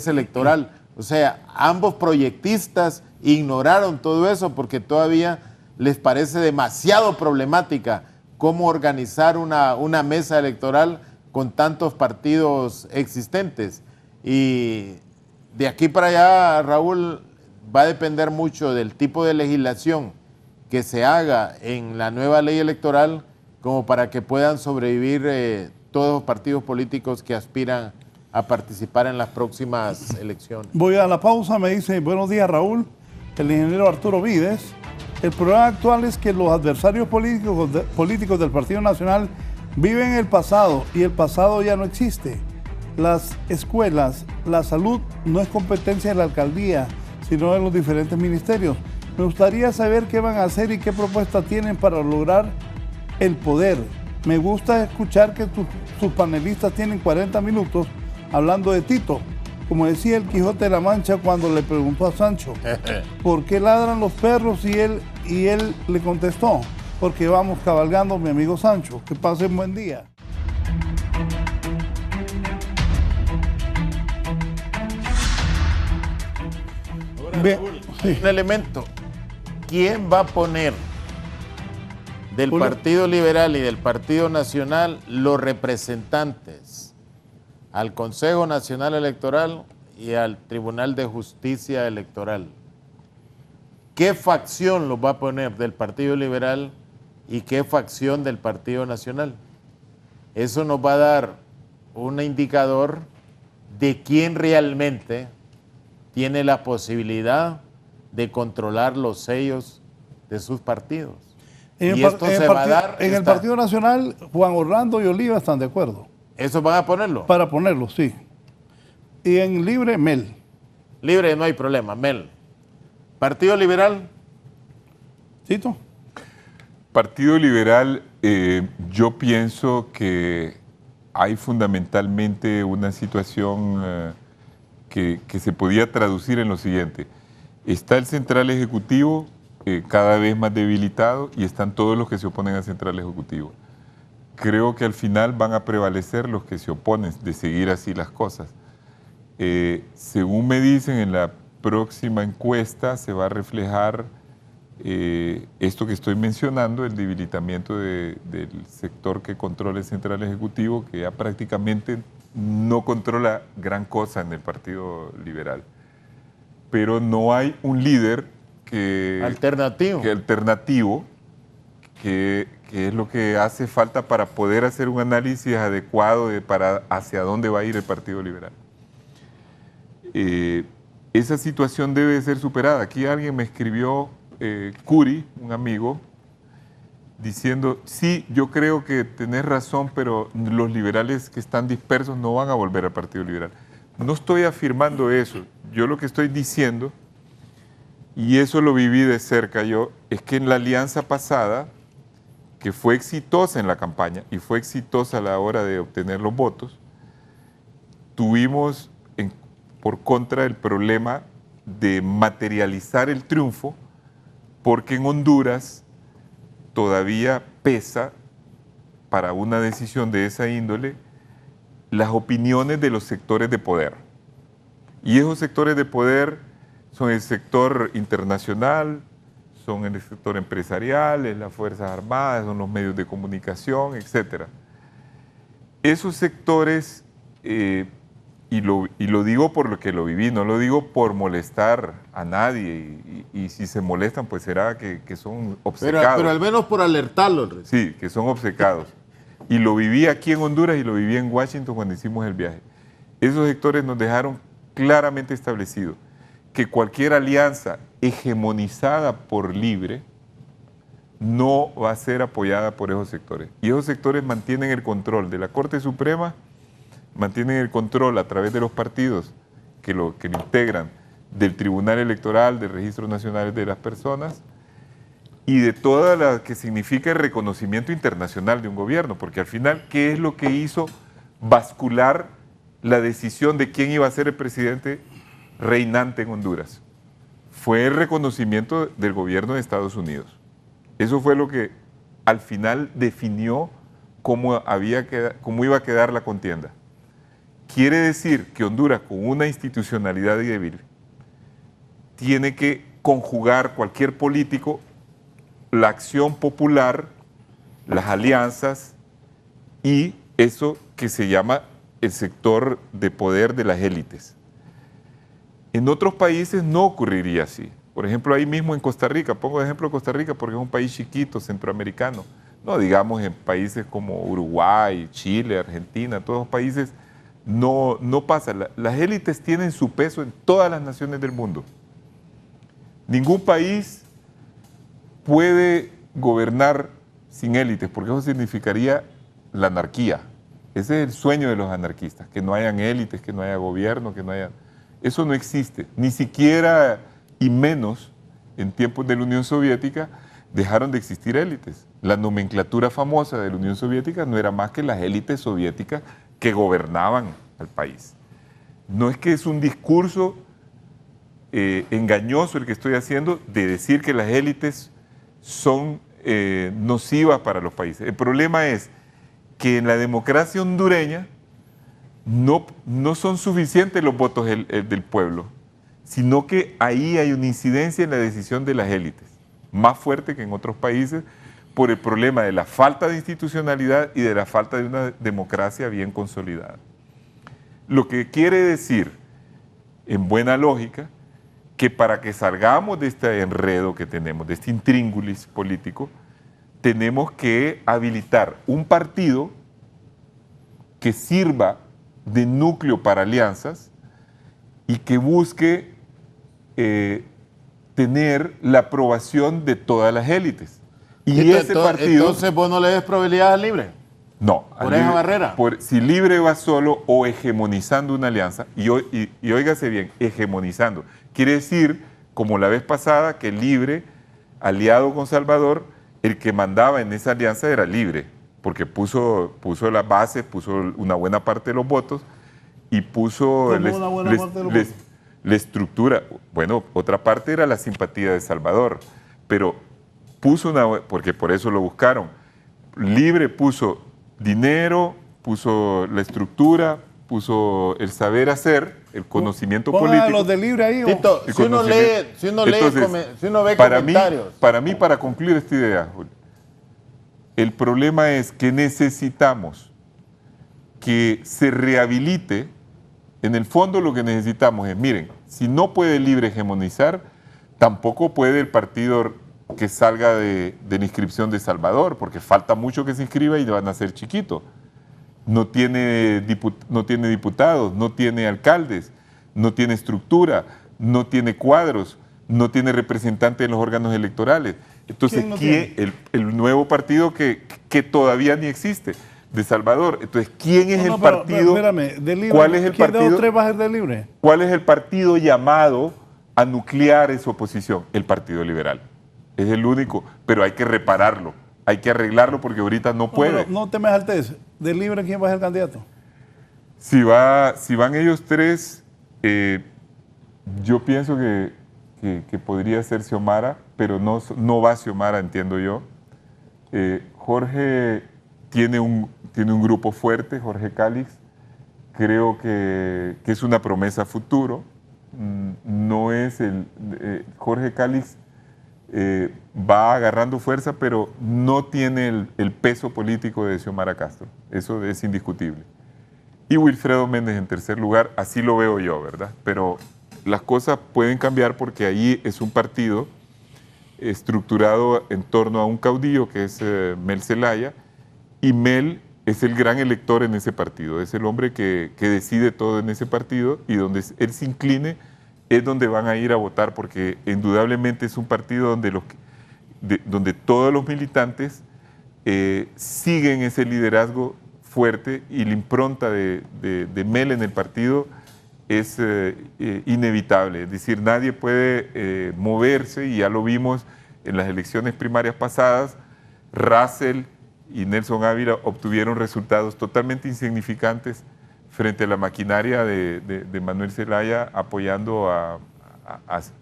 electoral. O sea, ambos proyectistas ignoraron todo eso porque todavía les parece demasiado problemática cómo organizar una mesa electoral con tantos partidos existentes. Y de aquí para allá, Raúl, va a depender mucho del tipo de legislación que se haga en la nueva ley electoral como para que puedan sobrevivir todos los partidos políticos que aspiran a participar en las próximas elecciones. Voy a la pausa, me dice, buenos días Raúl, el ingeniero Arturo Vides. El problema actual es que los adversarios políticos del Partido Nacional viven el pasado y el pasado ya no existe. Las escuelas, la salud no es competencia de la alcaldía, sino de los diferentes ministerios. Me gustaría saber qué van a hacer y qué propuestas tienen para lograr el poder. Me gusta escuchar que sus panelistas tienen 40 minutos hablando de Tito. Como decía el Quijote de la Mancha cuando le preguntó a Sancho, ¿por qué ladran los perros? Y él le contestó, porque vamos cabalgando, mi amigo Sancho. Que pasen buen día. Bien, sí. Un elemento. ¿Quién va a poner del Partido Liberal y del Partido Nacional los representantes al Consejo Nacional Electoral y al Tribunal de Justicia Electoral? ¿Qué facción los va a poner del Partido Liberal y qué facción del Partido Nacional? Eso nos va a dar un indicador de quién realmente tiene la posibilidad de controlar los sellos de sus partidos. En el Partido Nacional, Juan Orlando y Oliva están de acuerdo. ¿Eso van a ponerlo? Para ponerlo, sí. Y en Libre, Mel. Libre no hay problema, Mel. ¿Partido Liberal? ¿Tito? Partido Liberal, yo pienso que hay fundamentalmente una situación que se podía traducir en lo siguiente. Está el Central Ejecutivo cada vez más debilitado y están todos los que se oponen al Central Ejecutivo. Creo que al final van a prevalecer los que se oponen de seguir así las cosas. Según me dicen, en la próxima encuesta se va a reflejar esto que estoy mencionando, el debilitamiento del sector que controla el Central Ejecutivo, que ya prácticamente no controla gran cosa en el Partido Liberal. Pero no hay un líder alternativo, que es lo que hace falta para poder hacer un análisis adecuado para hacia dónde va a ir el Partido Liberal. Esa situación debe ser superada. Aquí alguien me escribió, Curi, un amigo, diciendo, sí, yo creo que tenés razón, pero los liberales que están dispersos no van a volver al Partido Liberal. No estoy afirmando eso. Yo lo que estoy diciendo, y eso lo viví de cerca yo, es que en la alianza pasada, que fue exitosa en la campaña y fue exitosa a la hora de obtener los votos, tuvimos por contra el problema de materializar el triunfo, porque en Honduras todavía pesa para una decisión de esa índole las opiniones de los sectores de poder. Y esos sectores de poder son el sector internacional, son el sector empresarial, es las Fuerzas Armadas, son los medios de comunicación, etc. Esos sectores, y lo digo por lo que lo viví, no lo digo por molestar a nadie, y si se molestan, pues será que son obcecados. Pero al menos por alertarlos. Sí, que son obcecados. Y lo viví aquí en Honduras y lo viví en Washington cuando hicimos el viaje. Esos sectores nos dejaron claramente establecido que cualquier alianza hegemonizada por Libre no va a ser apoyada por esos sectores. Y esos sectores mantienen el control de la Corte Suprema, mantienen el control a través de los partidos que lo integran, del Tribunal Electoral, del Registro Nacional de las Personas y de toda la que significa el reconocimiento internacional de un gobierno, porque al final, ¿qué es lo que hizo bascular la decisión de quién iba a ser el presidente reinante en Honduras? Fue el reconocimiento del gobierno de Estados Unidos. Eso fue lo que al final definió cómo iba a quedar la contienda. Quiere decir que Honduras, con una institucionalidad débil, tiene que conjugar cualquier político la acción popular, las alianzas y eso que se llama el sector de poder de las élites. En otros países no ocurriría así. Por ejemplo, ahí mismo en Costa Rica, pongo de ejemplo Costa Rica porque es un país chiquito, centroamericano. No digamos en países como Uruguay, Chile, Argentina, todos los países no pasa. Las élites tienen su peso en todas las naciones del mundo. Ningún país puede gobernar sin élites, porque eso significaría la anarquía. Ese es el sueño de los anarquistas, que no hayan élites, que no haya gobierno, que no haya... Eso no existe, ni siquiera y menos en tiempos de la Unión Soviética dejaron de existir élites. La nomenclatura famosa de la Unión Soviética no era más que las élites soviéticas que gobernaban al país. No es que es un discurso engañoso el que estoy haciendo de decir que las élites son nocivas para los países. El problema es que en la democracia hondureña no son suficientes los votos del pueblo, sino que ahí hay una incidencia en la decisión de las élites, más fuerte que en otros países, por el problema de la falta de institucionalidad y de la falta de una democracia bien consolidada. Lo que quiere decir, en buena lógica, que para que salgamos de este enredo que tenemos, de este intríngulis político, tenemos que habilitar un partido que sirva de núcleo para alianzas y que busque tener la aprobación de todas las élites. Y ese partido... Entonces, ¿vos no le des probabilidad al Libre? No. ¿Por esa barrera? Si Libre va solo o hegemonizando una alianza, y óigase bien, hegemonizando, quiere decir, como la vez pasada, que Libre, aliado con Salvador, el que mandaba en esa alianza era Libre, porque puso las bases, puso una buena parte de los votos y puso la estructura. Bueno, otra parte era la simpatía de Salvador, pero puso porque por eso lo buscaron. Libre puso dinero, puso la estructura, puso el saber hacer, el conocimiento político. Los de Libre ahí. Tito, si uno ve comentarios. Para concluir esta idea, Julio, el problema es que necesitamos que se rehabilite. En el fondo lo que necesitamos es, miren, si no puede Libre hegemonizar, tampoco puede el partido que salga de la inscripción de Salvador, porque falta mucho que se inscriba y van a ser chiquitos. No tiene diputados, no tiene alcaldes, no tiene estructura, no tiene cuadros, no tiene representantes en los órganos electorales. Entonces, el nuevo partido que todavía ni existe, de Salvador. Entonces, ¿quién es el partido? Espérame, de Libre, ¿Cuál es el partido? ¿Quién de los tres va a ser de Libre? ¿Cuál es el partido llamado a nuclear esa oposición? El Partido Liberal. Es el único, pero hay que repararlo, hay que arreglarlo porque ahorita no puede. No te me saltes. ¿De Libre quién va a ser el candidato? Si van ellos tres, yo pienso que podría ser Xiomara, pero no va Xiomara, entiendo yo. Jorge tiene un grupo fuerte, Jorge Calix. Creo que es una promesa futuro. No es Jorge Calix va agarrando fuerza, pero no tiene el peso político de Xiomara Castro. Eso es indiscutible. Y Wilfredo Méndez en tercer lugar, así lo veo yo, ¿verdad? Pero las cosas pueden cambiar porque ahí es un partido estructurado en torno a un caudillo que es Mel Zelaya, y Mel es el gran elector en ese partido, es el hombre que decide todo en ese partido, y donde él se incline es donde van a ir a votar, porque indudablemente es un partido donde todos los militantes siguen ese liderazgo fuerte, y la impronta de Mel en el partido es inevitable. Es decir, nadie puede moverse, y ya lo vimos en las elecciones primarias pasadas. Russell y Nelson Ávila obtuvieron resultados totalmente insignificantes frente a la maquinaria de Manuel Zelaya, apoyando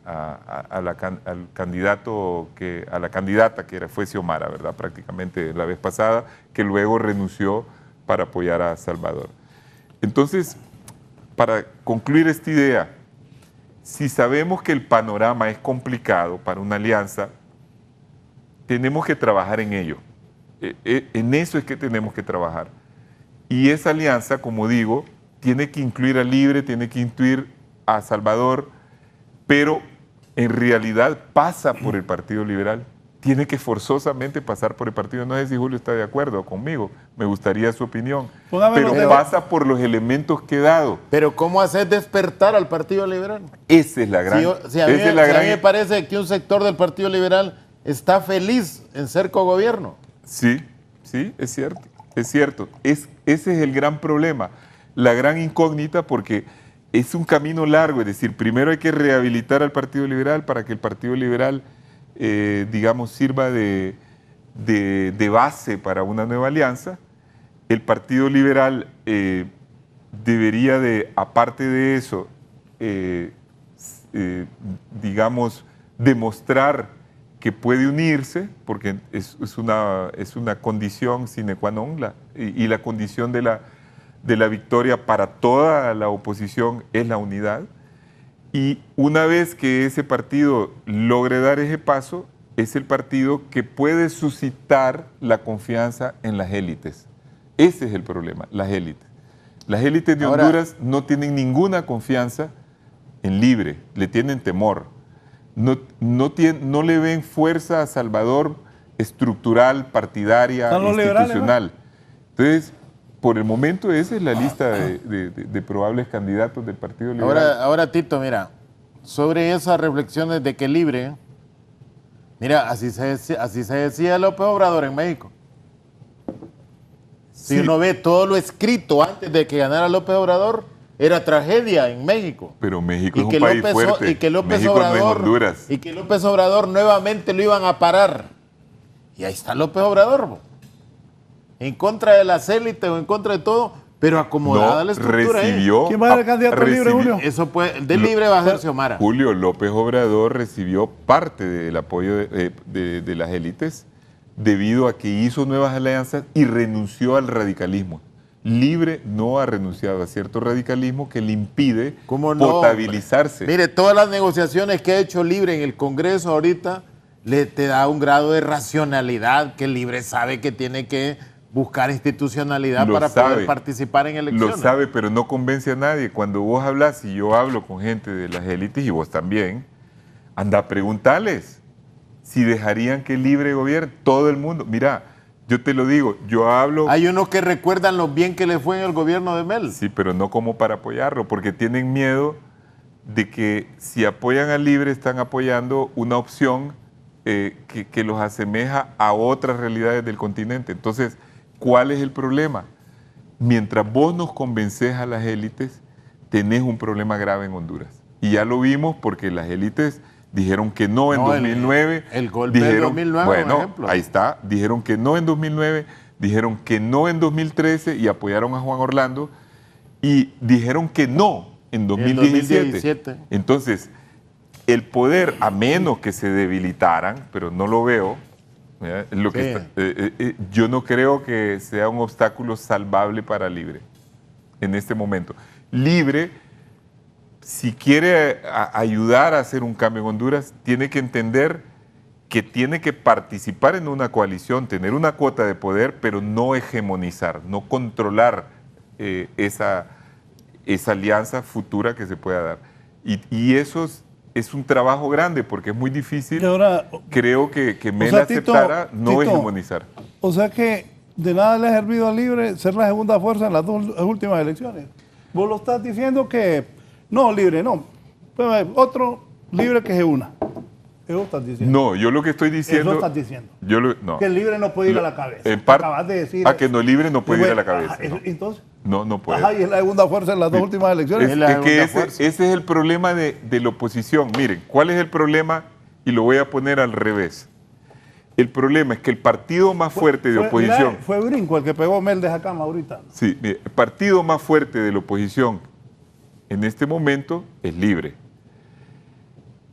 al candidato a la candidata que fue Xiomara, ¿verdad? Prácticamente la vez pasada, que luego renunció para apoyar a Salvador. Entonces, para concluir esta idea, si sabemos que el panorama es complicado para una alianza, tenemos que trabajar en ello. En eso es que tenemos que trabajar. Y esa alianza, como digo, tiene que incluir a Libre, tiene que incluir a Salvador, pero en realidad pasa por el Partido Liberal. Tiene que forzosamente pasar por el partido. No sé si Julio está de acuerdo conmigo, me gustaría su opinión. Pero pasa por los elementos que he dado. Pero ¿cómo hacer despertar al Partido Liberal? Esa es la gran... A mí me parece que un sector del Partido Liberal está feliz en ser cogobierno. Sí, es cierto, es cierto. Ese es el gran problema, la gran incógnita, porque es un camino largo. Es decir, primero hay que rehabilitar al Partido Liberal para que el Partido Liberal, digamos, sirva de base para una nueva alianza. El Partido Liberal debería de, aparte de eso, digamos, demostrar que puede unirse, porque es una condición sine qua non, y la condición de la victoria para toda la oposición es la unidad. Y una vez que ese partido logre dar ese paso, es el partido que puede suscitar la confianza en las élites. Ese es el problema, las élites. Las élites de Honduras no tienen ninguna confianza en Libre, le tienen temor. No le ven fuerza a Salvador estructural, partidaria, institucional. Entonces, por el momento esa es la lista de probables candidatos del Partido Liberal. Ahora, Tito, mira, sobre esas reflexiones de que Libre, mira, así se decía López Obrador en México. Si uno ve todo lo escrito antes de que ganara López Obrador, era tragedia en México. Pero México es un país fuerte. Y que López México Obrador, no es Honduras. Y que López Obrador nuevamente lo iban a parar. Y ahí está López Obrador, en contra de las élites o en contra de todo, pero acomodada la estructura. ¿Quién va a ser el candidato Libre, Julio? Eso puede, de Libre va a ser Xiomara. Julio, López Obrador recibió parte del apoyo de las élites debido a que hizo nuevas alianzas y renunció al radicalismo. Libre no ha renunciado a cierto radicalismo que le impide potabilizarse. Mire, todas las negociaciones que ha hecho Libre en el Congreso ahorita te da un grado de racionalidad, que Libre sabe que tiene que buscar institucionalidad para poder participar en elecciones. Lo sabe, pero no convence a nadie. Cuando vos hablas, y yo hablo con gente de las élites, y vos también, anda a preguntarles si dejarían que Libre gobierne. Todo el mundo, mira, yo te lo digo, yo hablo... Hay unos que recuerdan lo bien que le fue en el gobierno de Mel. Sí, pero no como para apoyarlo, porque tienen miedo de que si apoyan a Libre están apoyando una opción que los asemeja a otras realidades del continente. Entonces, ¿cuál es el problema? Mientras vos nos convences a las élites, tenés un problema grave en Honduras. Y ya lo vimos porque las élites dijeron que no en 2009. El golpe de 2009, bueno, por ejemplo. Ahí está. Dijeron que no en 2009, dijeron que no en 2013 y apoyaron a Juan Orlando. Y dijeron que no en 2017. Entonces, el poder, a menos que se debilitaran, pero no lo veo, yo no creo que sea un obstáculo salvable para Libre en este momento. Libre, si quiere ayudar a hacer un cambio en Honduras, tiene que entender que tiene que participar en una coalición, tener una cuota de poder, pero no hegemonizar, no controlar esa alianza futura que se pueda dar. Y eso es un trabajo grande porque es muy difícil. Ahora, creo que Mel aceptara no hegemonizar. O sea que de nada le ha servido al Libre ser la segunda fuerza en las dos últimas elecciones. Vos lo estás diciendo que no, Libre, no. Pues, otro Libre que se una. Eso estás diciendo. No, yo lo que estoy diciendo... Eso estás diciendo. No. Que el Libre no puede ir a la cabeza. En parte, Acabas de decir que no Libre no puede ir a la cabeza. Ajá, No. entonces... No puede. Ajá, y es la segunda fuerza en las dos últimas elecciones. Es que ese es el problema de la oposición. Miren, ¿cuál es el problema? Y lo voy a poner al revés. El problema es que el partido más fuerte de oposición... Mira, fue Brinco el que pegó Méndez acá ahorita. Sí, mire, el partido más fuerte de la oposición en este momento es Libre.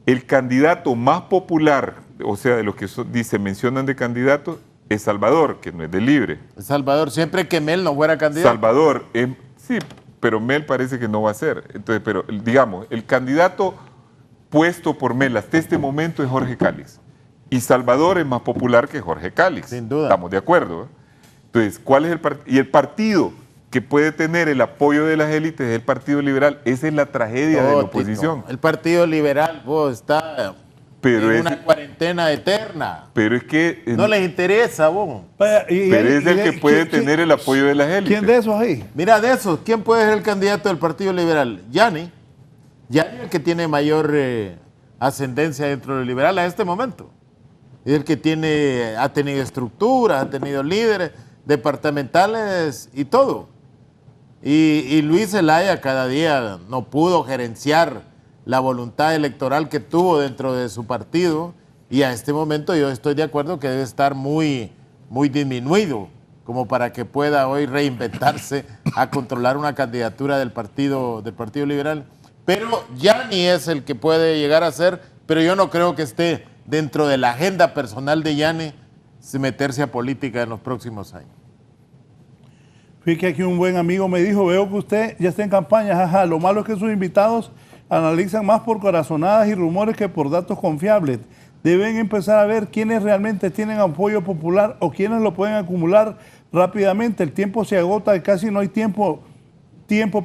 El candidato más popular, o sea, de los que se mencionan de candidatos, es Salvador, que no es de Libre. Salvador, siempre que Mel no fuera candidato. Salvador, sí, pero Mel parece que no va a ser. Entonces, pero digamos, el candidato puesto por Mel hasta este momento es Jorge Cálix. Y Salvador es más popular que Jorge Cálix. Sin duda. Estamos de acuerdo, ¿eh? Entonces, ¿cuál es el partido? Y el partido que puede tener el apoyo de las élites es el Partido Liberal. Esa es la tragedia de la oposición. El Partido Liberal está Pero en una cuarentena eterna. Pero es que... No les interesa, vos. Pero es el que puede tener el apoyo de las élites. ¿Quién de esos ahí? Mira, de esos, ¿quién puede ser el candidato del Partido Liberal? Yanni. Yanni es el que tiene mayor ascendencia dentro del liberal a este momento. Es el que ha tenido estructuras, ha tenido líderes departamentales y todo. Y Luis Zelaya cada día no pudo gerenciar la voluntad electoral que tuvo dentro de su partido, y a este momento yo estoy de acuerdo que debe estar muy, muy disminuido como para que pueda hoy reinventarse a controlar una candidatura del Partido Liberal. Pero Yanni es el que puede llegar a ser, pero yo no creo que esté dentro de la agenda personal de Yanni meterse a política en los próximos años. Fíjate que aquí un buen amigo me dijo, veo que usted ya está en campaña, jaja, lo malo es que sus invitados analizan más por corazonadas y rumores que por datos confiables. Deben empezar a ver quiénes realmente tienen apoyo popular o quiénes lo pueden acumular rápidamente. El tiempo se agota y casi no hay tiempo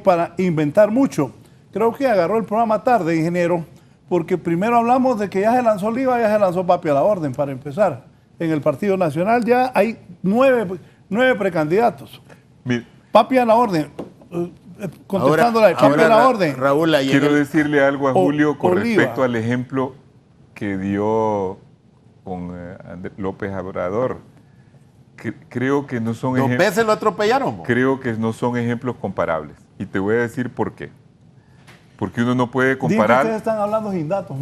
para inventar mucho. Creo que agarró el programa tarde, ingeniero, porque primero hablamos de que ya se lanzó Oliva, ya se lanzó Papi a la orden, para empezar. En el Partido Nacional ya hay nueve precandidatos. Mira, Papi a la orden. Contestándole, Papi a la orden. Raúl, quiero decirle algo a Julio con Oliva. respecto al ejemplo que dio con López Obrador. Creo que no son Dos veces lo atropellaron. Creo que no son ejemplos comparables. Y te voy a decir por qué. Porque uno no puede comparar. Dime que ustedes están hablando sin datos.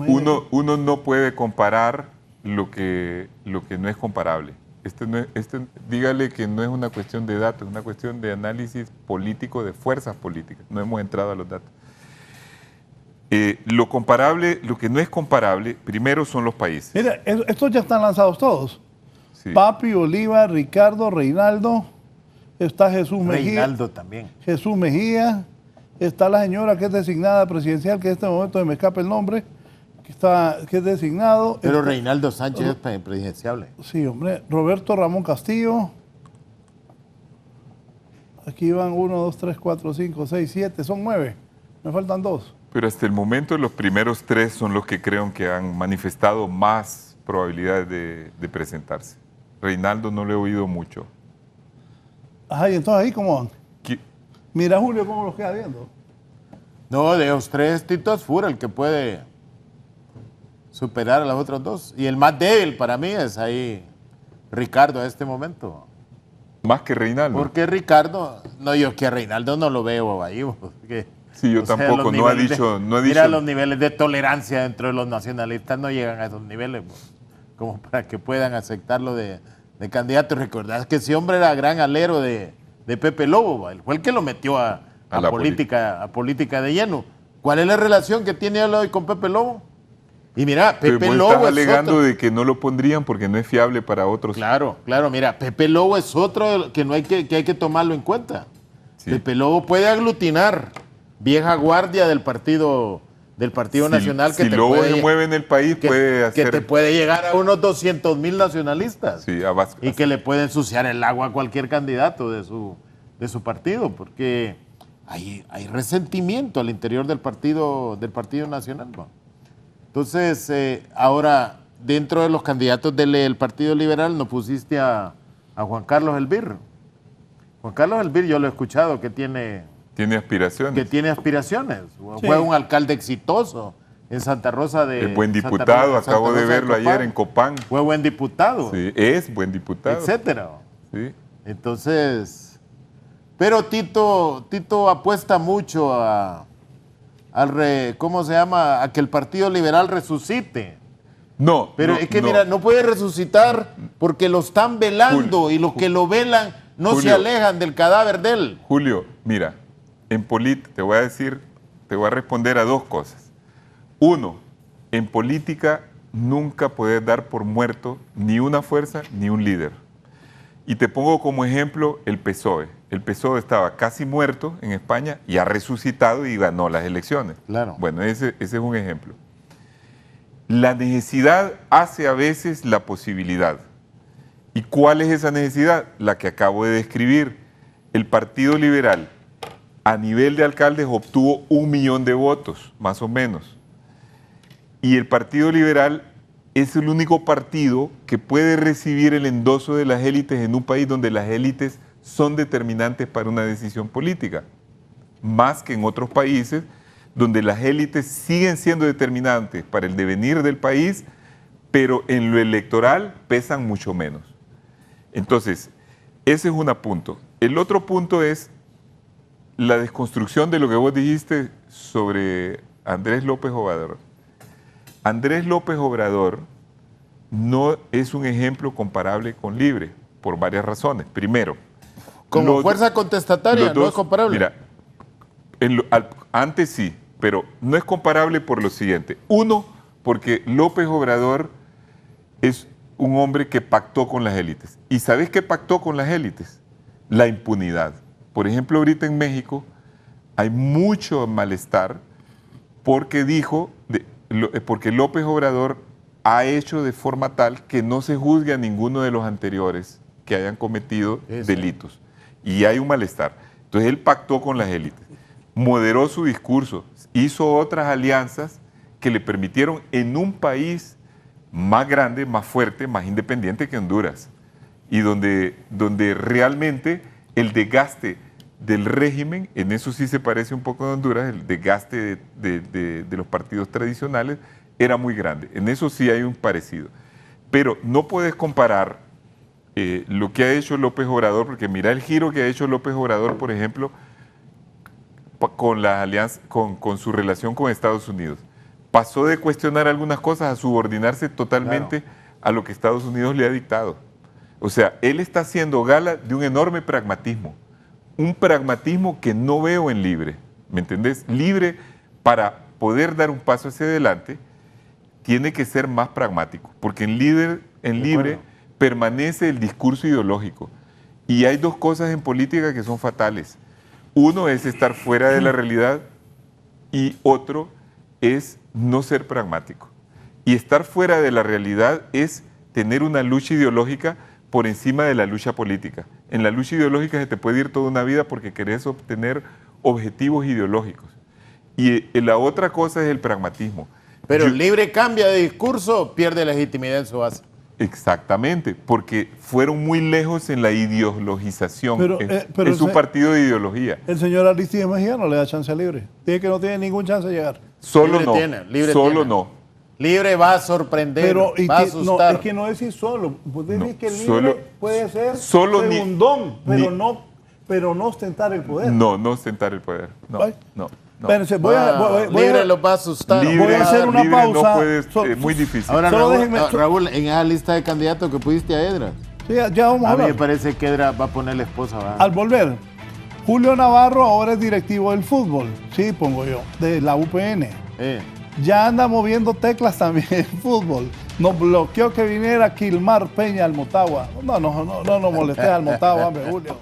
Uno no puede comparar lo que no es comparable. Dígale que no es una cuestión de datos, es una cuestión de análisis político, de fuerzas políticas. No hemos entrado a los datos. Lo que no es comparable, primero son los países. Mira, estos ya están lanzados todos. Sí. Papi, Oliva, Ricardo, Reinaldo, está Jesús Mejía. Reinaldo también. Jesús Mejía, está la señora que es designada presidencial, que en este momento se me escapa el nombre, que es designado. Pero Reinaldo Sánchez es presidenciable. Sí, hombre. Roberto Ramón Castillo. Aquí van 1, 2, 3, 4, 5, 6, 7, son 9. Me faltan 2. Pero hasta el momento los primeros 3 son los que creo que han manifestado más probabilidades de presentarse. Reinaldo no lo he oído mucho. Ajá, y entonces ahí cómo van. Mira, Julio, cómo los queda viendo. No, de los 3, Tito es Fura el que puede superar a los otros 2. Y el más débil para mí es ahí Ricardo a este momento. Más que Reinaldo. Porque Ricardo, yo que a Reinaldo no lo veo ahí. Porque, sí, yo tampoco, no ha dicho. Mira, los niveles de tolerancia dentro de los nacionalistas no llegan a esos niveles, como para que puedan aceptarlo de candidato. Recordad que ese hombre era gran alero de Pepe Lobo, él fue el que lo metió a política de lleno. ¿Cuál es la relación que tiene él hoy con Pepe Lobo? Y mira, Pepe Lobo estás alegando de que no lo pondrían porque no es fiable para otros. Claro, mira, Pepe Lobo es otro que hay que tomarlo en cuenta. Sí. Pepe Lobo puede aglutinar vieja guardia del Partido Nacional que si Lobo se mueve en el país puede hacer... Que te puede llegar a unos 200,000 nacionalistas. Sí, y que le puede ensuciar el agua a cualquier candidato de su partido, porque hay resentimiento al interior del Partido Nacional, ¿no? Entonces, ahora, dentro de los candidatos del Partido Liberal, nos pusiste a Juan Carlos Elvir. Juan Carlos Elvir, yo lo he escuchado que tiene aspiraciones. Sí. Fue un alcalde exitoso en Santa Rosa de... Es buen diputado, acabo de verlo ayer en Copán. Fue buen diputado. Sí, es buen diputado. Etcétera. Sí. Entonces, pero Tito apuesta mucho ¿cómo se llama? A que el Partido Liberal resucite. No. Pero es que mira, no puede resucitar porque lo están velando y los que lo velan no se alejan del cadáver de él. Julio, mira, en política te voy a responder a dos cosas. Uno, en política nunca puedes dar por muerto ni una fuerza ni un líder. Y te pongo como ejemplo el PSOE. El PSOE estaba casi muerto en España y ha resucitado y ganó las elecciones. Claro. Bueno, ese es un ejemplo. La necesidad hace a veces la posibilidad. ¿Y cuál es esa necesidad? La que acabo de describir. El Partido Liberal a nivel de alcaldes obtuvo 1 millón de votos, más o menos. Y el Partido Liberal es el único partido que puede recibir el endoso de las élites en un país donde las élites son determinantes para una decisión política, más que en otros países donde las élites siguen siendo determinantes para el devenir del país, pero en lo electoral pesan mucho menos. Entonces, ese es un punto. El otro punto es la desconstrucción de lo que vos dijiste sobre Andrés López Obrador. Andrés López Obrador no es un ejemplo comparable con Libre, por varias razones. Primero, como fuerza contestataria no es comparable. Mira, antes sí, pero no es comparable por lo siguiente. Uno, porque López Obrador es un hombre que pactó con las élites. ¿Y sabés qué pactó con las élites? La impunidad. Por ejemplo, ahorita en México hay mucho malestar porque porque López Obrador ha hecho de forma tal que no se juzgue a ninguno de los anteriores que hayan cometido delitos. Y hay un malestar. Entonces él pactó con las élites, moderó su discurso, hizo otras alianzas que le permitieron en un país más grande, más fuerte, más independiente que Honduras, y donde realmente el desgaste del régimen, en eso sí se parece un poco a Honduras, el desgaste de los partidos tradicionales era muy grande. En eso sí hay un parecido. Pero no puedes comparar lo que ha hecho López Obrador, porque mira el giro que ha hecho López Obrador, por ejemplo, con la alianza, con su relación con Estados Unidos. Pasó de cuestionar algunas cosas a subordinarse totalmente a lo que Estados Unidos le ha dictado. O sea, él está haciendo gala de un enorme pragmatismo. Un pragmatismo que no veo en Libre. ¿Me entendés? Libre, para poder dar un paso hacia adelante, tiene que ser más pragmático. Porque en Libre permanece el discurso ideológico. Y hay dos cosas en política que son fatales. Uno es estar fuera de la realidad y otro es no ser pragmático. Y estar fuera de la realidad es tener una lucha ideológica por encima de la lucha política. En la lucha ideológica se te puede ir toda una vida porque querés obtener objetivos ideológicos. Y la otra cosa es el pragmatismo. Pero Libre cambia de discurso, pierde legitimidad en su base. Exactamente, porque fueron muy lejos en la ideologización. Es un partido de ideología. El señor Aristides Mejía no le da chance a Libre. Dice que no tiene ningún chance de llegar. Solo Libre no. tiene. Libre va a sorprender, va a asustar. No, es que no decir solo. Usted dice que Libre puede ser segundón, pero no ostentar el poder. No ostentar el poder. No. Espérense, Libre los va a asustar. Voy a hacer una pausa. No puede, muy difícil. Ahora, Raúl, en esa lista de candidatos que pusiste a Edras. Sí, ya vamos a hablar. mí me parece que Edras va a poner la esposa. Al volver, Julio Navarro ahora es directivo del fútbol. Sí, pongo yo, de la UPN. Ya anda moviendo teclas también en fútbol. Nos bloqueó que viniera Quilmar Peña al Motagua. No molestes al Motagua, hombre, Julio.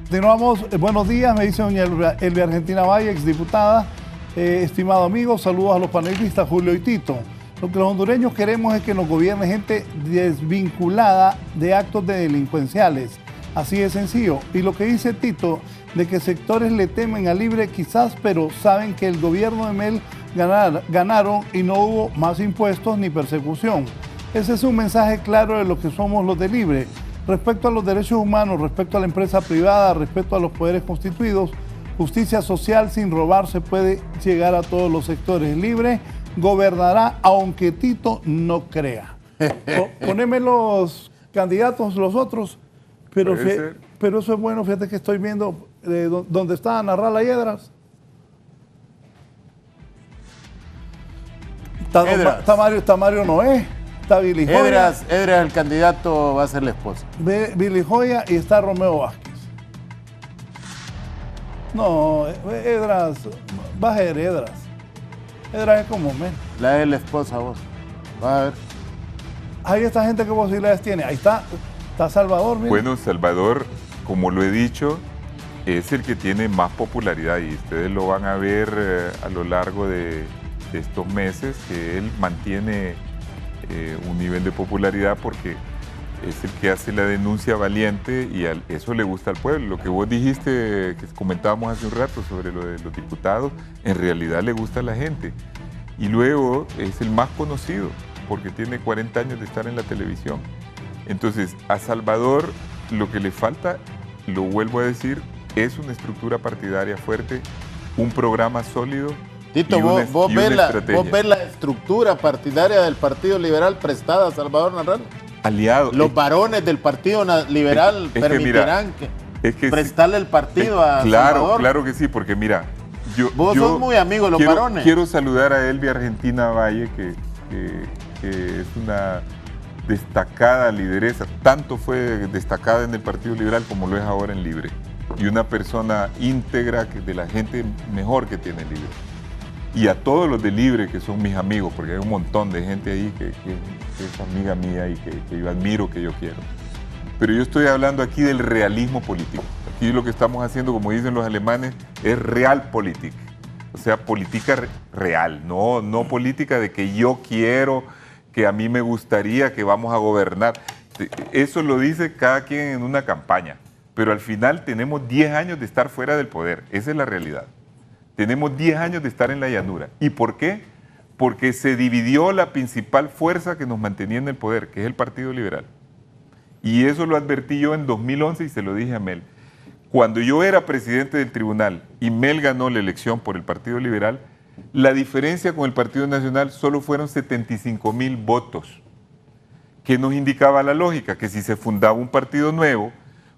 Continuamos. Buenos días, me dice doña Elvia Argentina Valle, exdiputada. Estimado amigo, saludos a los panelistas Julio y Tito. Lo que los hondureños queremos es que nos gobierne gente desvinculada de actos delincuenciales. Así de sencillo. Y lo que dice Tito, de que sectores le temen a Libre quizás, pero saben que el gobierno de Mel ganaron y no hubo más impuestos ni persecución. Ese es un mensaje claro de lo que somos los de Libre. Respecto a los derechos humanos, respecto a la empresa privada, respecto a los poderes constituidos, justicia social sin robar se puede llegar a todos los sectores. Libre gobernará aunque Tito no crea. Poneme los candidatos, los otros, pero eso es bueno. Fíjate que estoy viendo donde está Ana Rala Yedras. Está Mario Noé, está Billy Joya. Edras, el candidato, va a ser la esposa. Billy Joya y está Romeo Vázquez. No, Edras, va a ser Edras. Edras es como men. La de la esposa, vos. Vas a ver. Hay esta gente que posibilidades tiene. Ahí está Salvador. Mira. Bueno, Salvador, como lo he dicho, es el que tiene más popularidad y ustedes lo van a ver a lo largo de estos meses, que él mantiene un nivel de popularidad porque es el que hace la denuncia valiente y eso le gusta al pueblo. Lo que vos dijiste, que comentábamos hace un rato sobre lo de los diputados, en realidad le gusta a la gente. Y luego es el más conocido porque tiene 40 años de estar en la televisión. Entonces, a Salvador lo que le falta, lo vuelvo a decir, es una estructura partidaria fuerte, un programa sólido. Tito, vos ves la estructura partidaria del Partido Liberal prestada a Salvador Narral. Aliado. Los varones del Partido Liberal permitirán que prestarle el partido a Salvador. Claro que sí, porque mira, vos sos muy amigo de los varones. Quiero saludar a Elvia Argentina Valle, que es una destacada lideresa, tanto fue destacada en el Partido Liberal como lo es ahora en Libre, y una persona íntegra de la gente mejor que tiene Libre. Y a todos los de Libre, que son mis amigos, porque hay un montón de gente ahí que es amiga mía y que yo admiro, que yo quiero. Pero yo estoy hablando aquí del realismo político. Aquí lo que estamos haciendo, como dicen los alemanes, es realpolitik. O sea, política real, no política de que yo quiero, que a mí me gustaría, que vamos a gobernar. Eso lo dice cada quien en una campaña. Pero al final tenemos 10 años de estar fuera del poder. Esa es la realidad. Tenemos 10 años de estar en la llanura. ¿Y por qué? Porque se dividió la principal fuerza que nos mantenía en el poder, que es el Partido Liberal. Y eso lo advertí yo en 2011 y se lo dije a Mel. Cuando yo era presidente del tribunal y Mel ganó la elección por el Partido Liberal, la diferencia con el Partido Nacional solo fueron 75,000 votos, que nos indicaba la lógica, que si se fundaba un partido nuevo,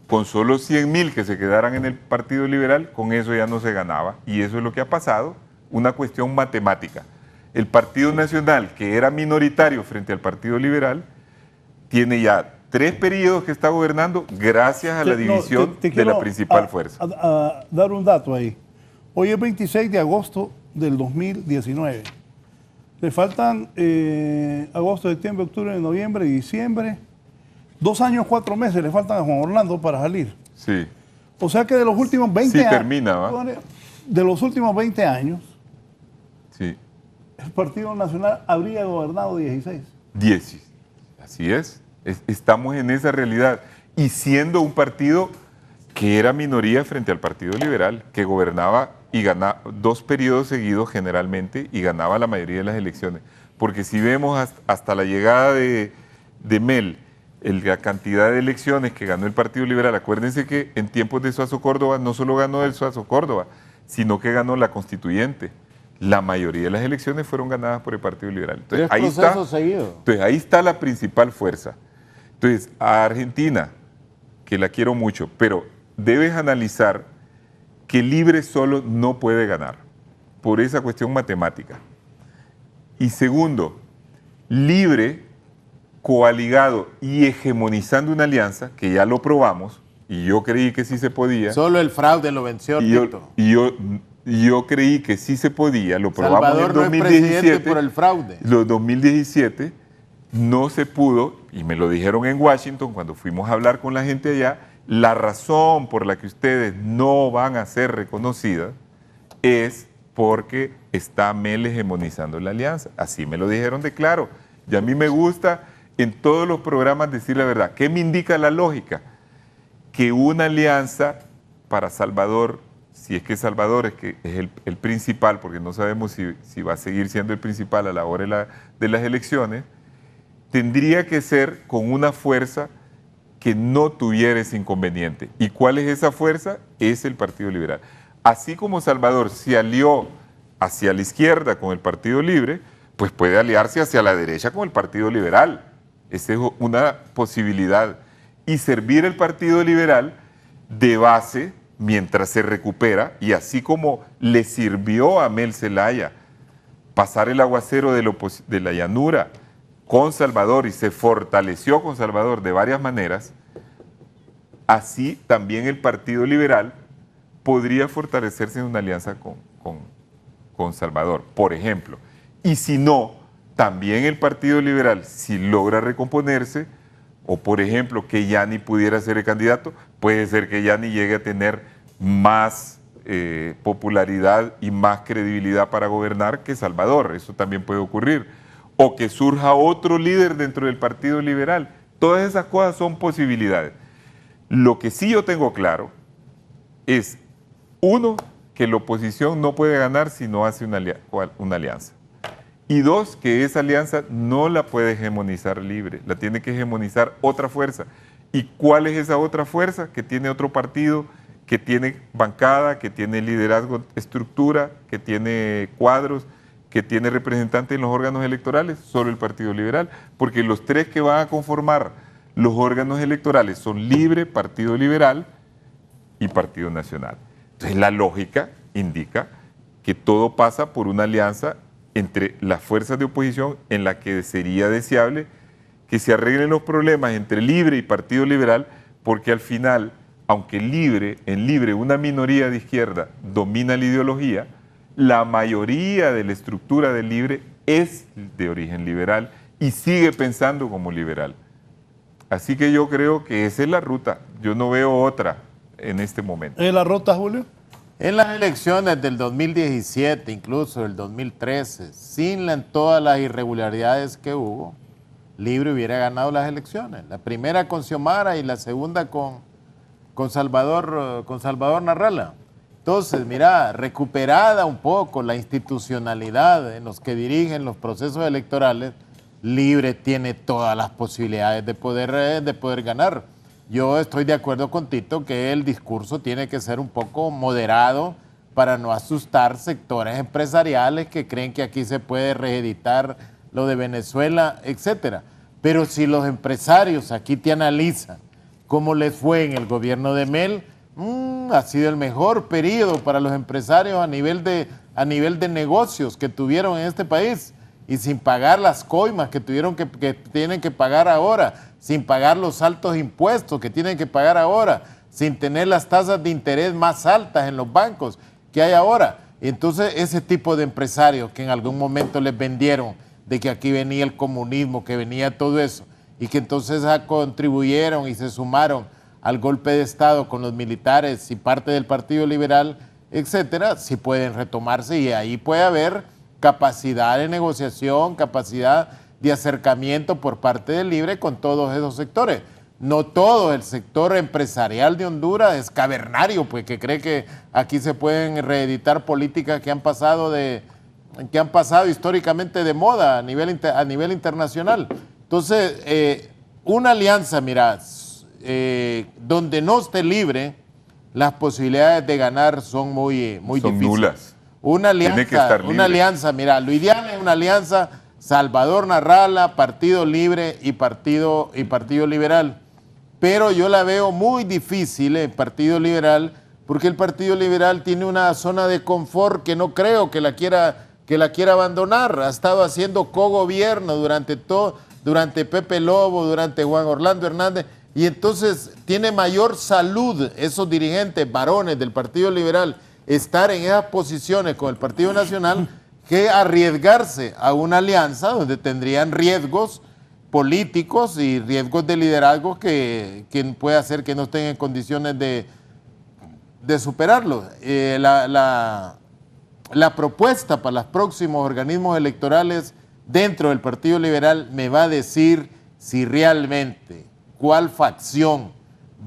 con solo 100,000 que se quedaran en el Partido Liberal, con eso ya no se ganaba. Y eso es lo que ha pasado, una cuestión matemática. El Partido Nacional, que era minoritario frente al Partido Liberal, tiene ya 3 periodos que está gobernando gracias a la división de la principal fuerza. A dar un dato ahí. Hoy es 26 de agosto del 2019. Le faltan agosto, septiembre, octubre, noviembre y diciembre. 2 años, 4 meses le faltan a Juan Orlando para salir. Sí. O sea que de los últimos 20 años... termina, ¿va? De los últimos 20 años, sí, el Partido Nacional habría gobernado 16. 10. Así es. Estamos en esa realidad. Y siendo un partido que era minoría frente al Partido Liberal, que gobernaba y ganaba 2 periodos seguidos generalmente y ganaba la mayoría de las elecciones. Porque si vemos hasta la llegada de Mel, la cantidad de elecciones que ganó el Partido Liberal, acuérdense que en tiempos de Suazo Córdoba no solo ganó el Suazo Córdoba, sino que ganó la Constituyente. La mayoría de las elecciones fueron ganadas por el Partido Liberal. Entonces, ahí está la principal fuerza. Entonces, a Argentina, que la quiero mucho, pero debes analizar que Libre solo no puede ganar, por esa cuestión matemática. Y segundo, Libre coaligado y hegemonizando una alianza, que ya lo probamos, y yo creí que sí se podía. Solo el fraude lo venció, Tito. Y yo creí que sí se podía, lo probamos Salvador en 2017. No es presidente por el fraude. Los 2017 no se pudo, y me lo dijeron en Washington cuando fuimos a hablar con la gente allá, la razón por la que ustedes no van a ser reconocidas es porque está Mel hegemonizando la alianza. Así me lo dijeron de claro. Y a mí me gusta en todos los programas decir la verdad. ¿Qué me indica la lógica? Que una alianza para Salvador si es que Salvador es el principal, porque no sabemos si va a seguir siendo el principal a la hora de las elecciones, tendría que ser con una fuerza que no tuviera ese inconveniente. ¿Y cuál es esa fuerza? Es el Partido Liberal. Así como Salvador se alió hacia la izquierda con el Partido Libre, pues puede aliarse hacia la derecha con el Partido Liberal. Esa es una posibilidad. Y servir el Partido Liberal de base mientras se recupera, y así como le sirvió a Mel Zelaya pasar el aguacero de la llanura con Salvador y se fortaleció con Salvador de varias maneras, así también el Partido Liberal podría fortalecerse en una alianza con Salvador, por ejemplo. Y si no, también el Partido Liberal, si logra recomponerse, o por ejemplo que Yanni pudiera ser el candidato, puede ser que Yanni llegue a tener más popularidad y más credibilidad para gobernar que Salvador. Eso también puede ocurrir. O que surja otro líder dentro del Partido Liberal. Todas esas cosas son posibilidades. Lo que sí yo tengo claro es, uno, que la oposición no puede ganar si no hace una alianza. Y dos, que esa alianza no la puede hegemonizar Libre, la tiene que hegemonizar otra fuerza. ¿Y cuál es esa otra fuerza? Que tiene otro partido, que tiene bancada, que tiene liderazgo, estructura, que tiene cuadros, que tiene representantes en los órganos electorales, solo el Partido Liberal, porque los tres que van a conformar los órganos electorales son Libre, Partido Liberal y Partido Nacional. Entonces la lógica indica que todo pasa por una alianza entre las fuerzas de oposición en la que sería deseable que se arreglen los problemas entre Libre y Partido Liberal, porque al final, aunque en Libre una minoría de izquierda domina la ideología, la mayoría de la estructura del Libre es de origen liberal y sigue pensando como liberal. Así que yo creo que esa es la ruta. Yo no veo otra en este momento. ¿En la ruta, Julio? En las elecciones del 2017, incluso del 2013, sin todas las irregularidades que hubo, Libre hubiera ganado las elecciones. La primera con Xiomara y la segunda con Salvador Narrala. Entonces, mira, recuperada un poco la institucionalidad en los que dirigen los procesos electorales, Libre tiene todas las posibilidades de poder ganar. Yo estoy de acuerdo con Tito que el discurso tiene que ser un poco moderado para no asustar sectores empresariales que creen que aquí se puede reeditar lo de Venezuela, etcétera. Pero si los empresarios aquí te analizan cómo les fue en el gobierno de Mel, ha sido el mejor periodo para los empresarios a nivel de negocios que tuvieron en este país, y sin pagar las coimas que tienen que pagar ahora, sin pagar los altos impuestos que tienen que pagar ahora, sin tener las tasas de interés más altas en los bancos que hay ahora. Entonces, ese tipo de empresarios que en algún momento les vendieron de que aquí venía el comunismo, que venía todo eso, y que entonces contribuyeron y se sumaron al golpe de Estado con los militares y parte del Partido Liberal, etcétera, sí pueden retomarse, y ahí puede haber capacidad de negociación, capacidad de acercamiento por parte del Libre con todos esos sectores. No todo el sector empresarial de Honduras es cavernario, pues, que cree que aquí se pueden reeditar políticas que han pasado históricamente de moda a nivel internacional. Entonces, una alianza, mira, donde no esté Libre, las posibilidades de ganar son muy difíciles. Nulas. Una alianza, mira, lo ideal es una alianza Salvador Narrala, Partido Libre y Partido Liberal. Pero yo la veo muy difícil, el Partido Liberal, porque el Partido Liberal tiene una zona de confort que no creo que la quiera abandonar. Ha estado haciendo cogobierno durante Pepe Lobo, durante Juan Orlando Hernández, y entonces tiene mayor salud esos dirigentes varones del Partido Liberal estar en esas posiciones con el Partido Nacional que arriesgarse a una alianza donde tendrían riesgos políticos y riesgos de liderazgo que puede hacer que no estén en condiciones de superarlo. La propuesta para los próximos organismos electorales dentro del Partido Liberal me va a decir si realmente cuál facción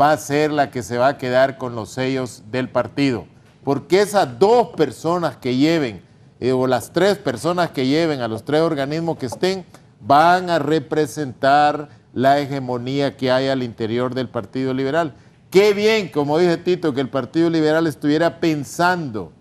va a ser la que se va a quedar con los sellos del partido. porque esas 2 personas que lleven, o las 3 personas que lleven a los 3 organismos que estén, van a representar la hegemonía que hay al interior del Partido Liberal. Qué bien, como dice Tito, que el Partido Liberal estuviera pensando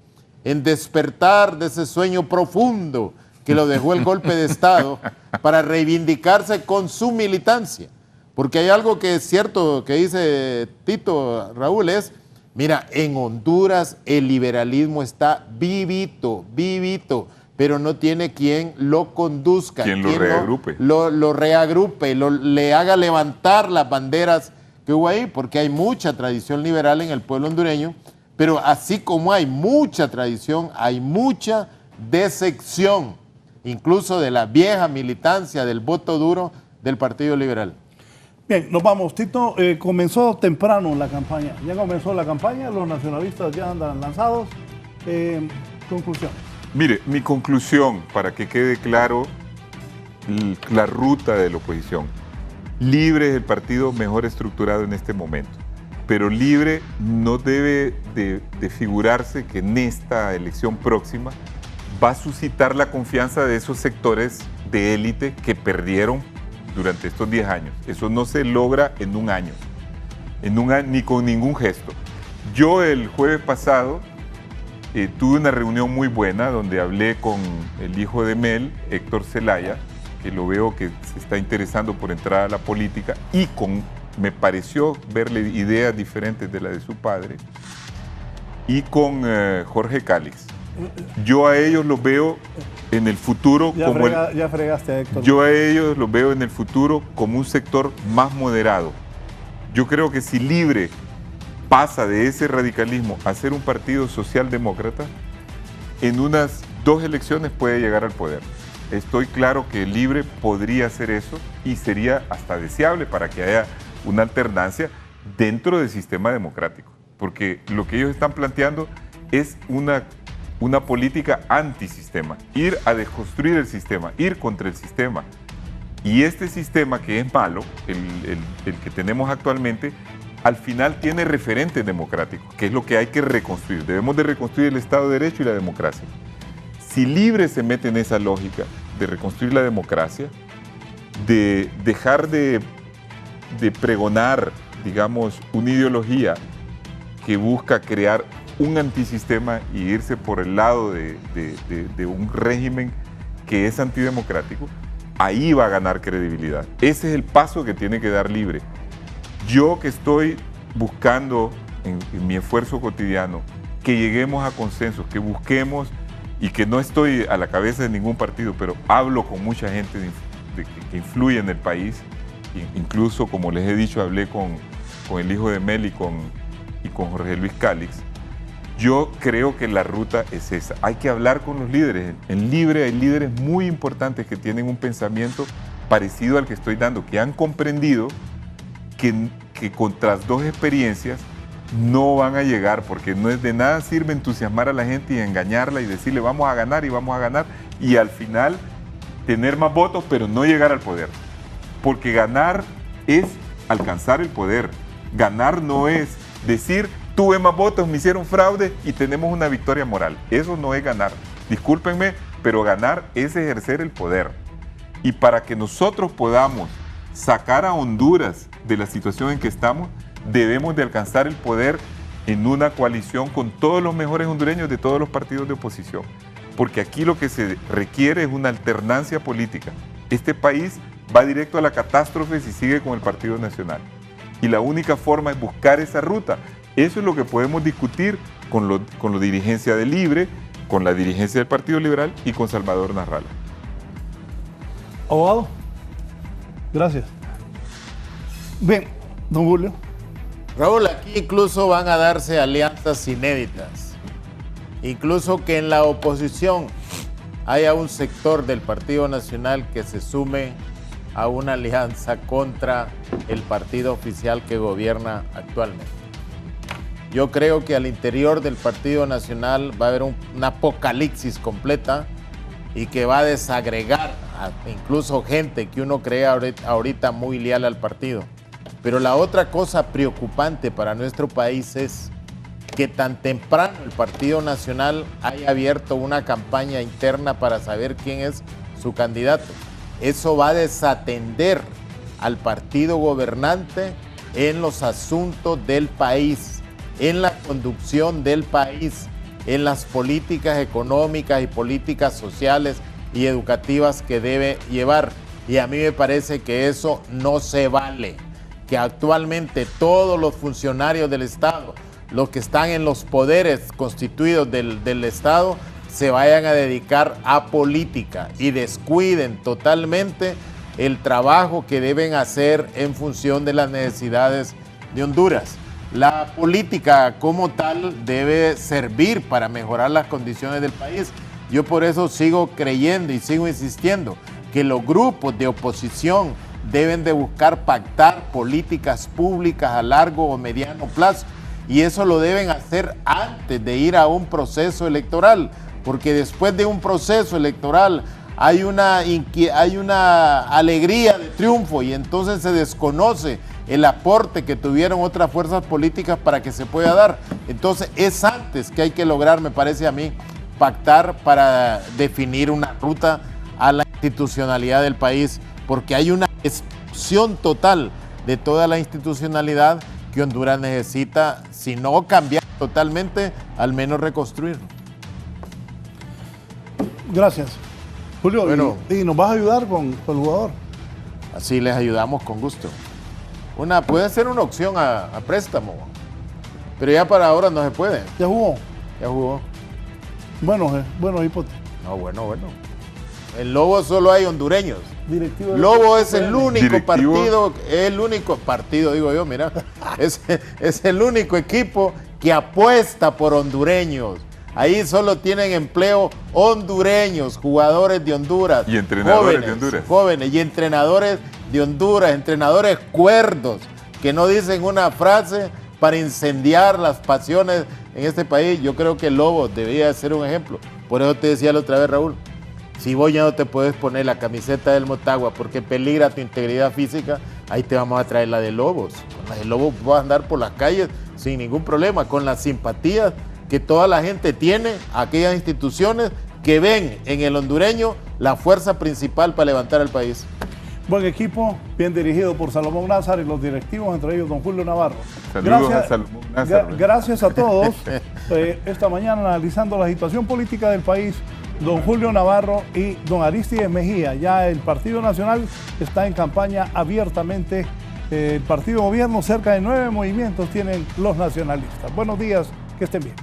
en despertar de ese sueño profundo que lo dejó el golpe de Estado para reivindicarse con su militancia. Porque hay algo que es cierto que dice Tito, Raúl, es, mira, en Honduras el liberalismo está vivito, pero no tiene quien lo conduzca. Quien lo reagrupe. Lo reagrupe, le haga levantar las banderas que hubo ahí, porque hay mucha tradición liberal en el pueblo hondureño, pero así como hay mucha tradición, hay mucha decepción, incluso de la vieja militancia del voto duro del Partido Liberal. Bien, nos vamos. Tito, comenzó temprano la campaña. Ya comenzó la campaña, los nacionalistas ya andan lanzados. Conclusión. Mire, mi conclusión, para que quede claro la ruta de la oposición. Libre es el partido mejor estructurado en este momento, pero Libre no debe de figurarse que en esta elección próxima va a suscitar la confianza de esos sectores de élite que perdieron durante estos 10 años. Eso no se logra en un año, ni con ningún gesto. Yo el jueves pasado tuve una reunión muy buena donde hablé con el hijo de Mel, Héctor Zelaya, que lo veo que se está interesando por entrar a la política, y me pareció verle ideas diferentes de la de su padre, y con Jorge Cálix. Yo a ellos los veo en el futuro ya fregaste a Héctor. Yo a ellos los veo en el futuro como un sector más moderado. Yo creo que si Libre pasa de ese radicalismo a ser un partido socialdemócrata, en unas 2 elecciones puede llegar al poder. Estoy claro que Libre podría hacer eso y sería hasta deseable para que haya una alternancia dentro del sistema democrático. Porque lo que ellos están planteando es una política antisistema, ir a desconstruir el sistema, ir contra el sistema. Y este sistema que es malo, el que tenemos actualmente, al final tiene referentes democráticos, que es lo que hay que reconstruir. Debemos de reconstruir el Estado de Derecho y la democracia. Si Libre se mete en esa lógica de reconstruir la democracia, de dejar de pregonar, digamos, una ideología que busca crear un antisistema y irse por el lado de un régimen que es antidemocrático, ahí va a ganar credibilidad. Ese es el paso que tiene que dar Libre. Yo que estoy buscando en mi esfuerzo cotidiano que lleguemos a consensos, que busquemos, y que no estoy a la cabeza de ningún partido, pero hablo con mucha gente que influye en el país, incluso, como les he dicho, hablé con el hijo de Mel y con Jorge Luis Cálix. Yo creo que la ruta es esa. Hay que hablar con los líderes. En Libre hay líderes muy importantes que tienen un pensamiento parecido al que estoy dando, que han comprendido que contra las 2 experiencias no van a llegar, porque no es de nada sirve entusiasmar a la gente y engañarla y decirle vamos a ganar y al final tener más votos pero no llegar al poder. Porque ganar es alcanzar el poder. Ganar no es decir tuve más votos, me hicieron fraude y tenemos una victoria moral. Eso no es ganar. Discúlpenme, pero ganar es ejercer el poder. Y para que nosotros podamos sacar a Honduras de la situación en que estamos, debemos de alcanzar el poder en una coalición con todos los mejores hondureños de todos los partidos de oposición. Porque aquí lo que se requiere es una alternancia política. Este país va directo a la catástrofe si sigue con el Partido Nacional. Y la única forma es buscar esa ruta. Eso es lo que podemos discutir con la dirigencia de Libre, con la dirigencia del Partido Liberal y con Salvador Narrala. Abogado, gracias. Bien, don Julio. Raúl, aquí incluso van a darse alianzas inéditas. Incluso que en la oposición haya un sector del Partido Nacional que se sume a una alianza contra el partido oficial que gobierna actualmente. Yo creo que al interior del Partido Nacional va a haber una apocalipsis completa y que va a desagregar incluso gente que uno cree ahorita muy leal al partido. Pero la otra cosa preocupante para nuestro país es que tan temprano el Partido Nacional haya abierto una campaña interna para saber quién es su candidato. Eso va a desatender al partido gobernante en los asuntos del país, en la conducción del país, en las políticas económicas y políticas sociales y educativas que debe llevar. Y a mí me parece que eso no se vale, que actualmente todos los funcionarios del Estado, los que están en los poderes constituidos del Estado, se vayan a dedicar a política y descuiden totalmente el trabajo que deben hacer en función de las necesidades de Honduras. La política como tal debe servir para mejorar las condiciones del país. Yo por eso sigo creyendo y sigo insistiendo que los grupos de oposición deben de buscar pactar políticas públicas a largo o mediano plazo, y eso lo deben hacer antes de ir a un proceso electoral, porque después de un proceso electoral hay una alegría de triunfo y entonces se desconoce el aporte que tuvieron otras fuerzas políticas para que se pueda dar. Entonces es antes que hay que lograr, me parece a mí, pactar para definir una ruta a la institucionalidad del país, porque hay una explosión total de toda la institucionalidad que Honduras necesita, si no cambiar totalmente, al menos reconstruir. Gracias. Julio, Bueno, y nos vas a ayudar con el jugador. Así les ayudamos con gusto. Puede ser una opción a préstamo, pero ya para ahora no se puede. ¿Ya jugó? Ya jugó. Bueno, hipótesis. No, bueno. En Lobo solo hay hondureños. Directivo Lobo es el único Directivo. partido, digo yo, mira, es el único equipo que apuesta por hondureños. Ahí solo tienen empleo hondureños, jugadores de Honduras. Y entrenadores de Honduras. Jóvenes y entrenadores de Honduras, entrenadores cuerdos, que no dicen una frase para incendiar las pasiones en este país. Yo creo que el Lobo debería ser un ejemplo. Por eso te decía la otra vez, Raúl, si vos ya no te puedes poner la camiseta del Motagua porque peligra tu integridad física, ahí te vamos a traer la de Lobos. Con la de Lobos vas a andar por las calles sin ningún problema, con la simpatía que toda la gente tiene a aquellas instituciones que ven en el hondureño la fuerza principal para levantar el país. Buen equipo, bien dirigido por Salomón Lázaro y los directivos, entre ellos don Julio Navarro. Saludos a Salomón Lázaro. Gracias a todos. Esta mañana analizando la situación política del país, don Julio Navarro y don Aristides Mejía. Ya el Partido Nacional está en campaña abiertamente. El partido gobierno, cerca de 9 movimientos tienen los nacionalistas. Buenos días, que estén bien.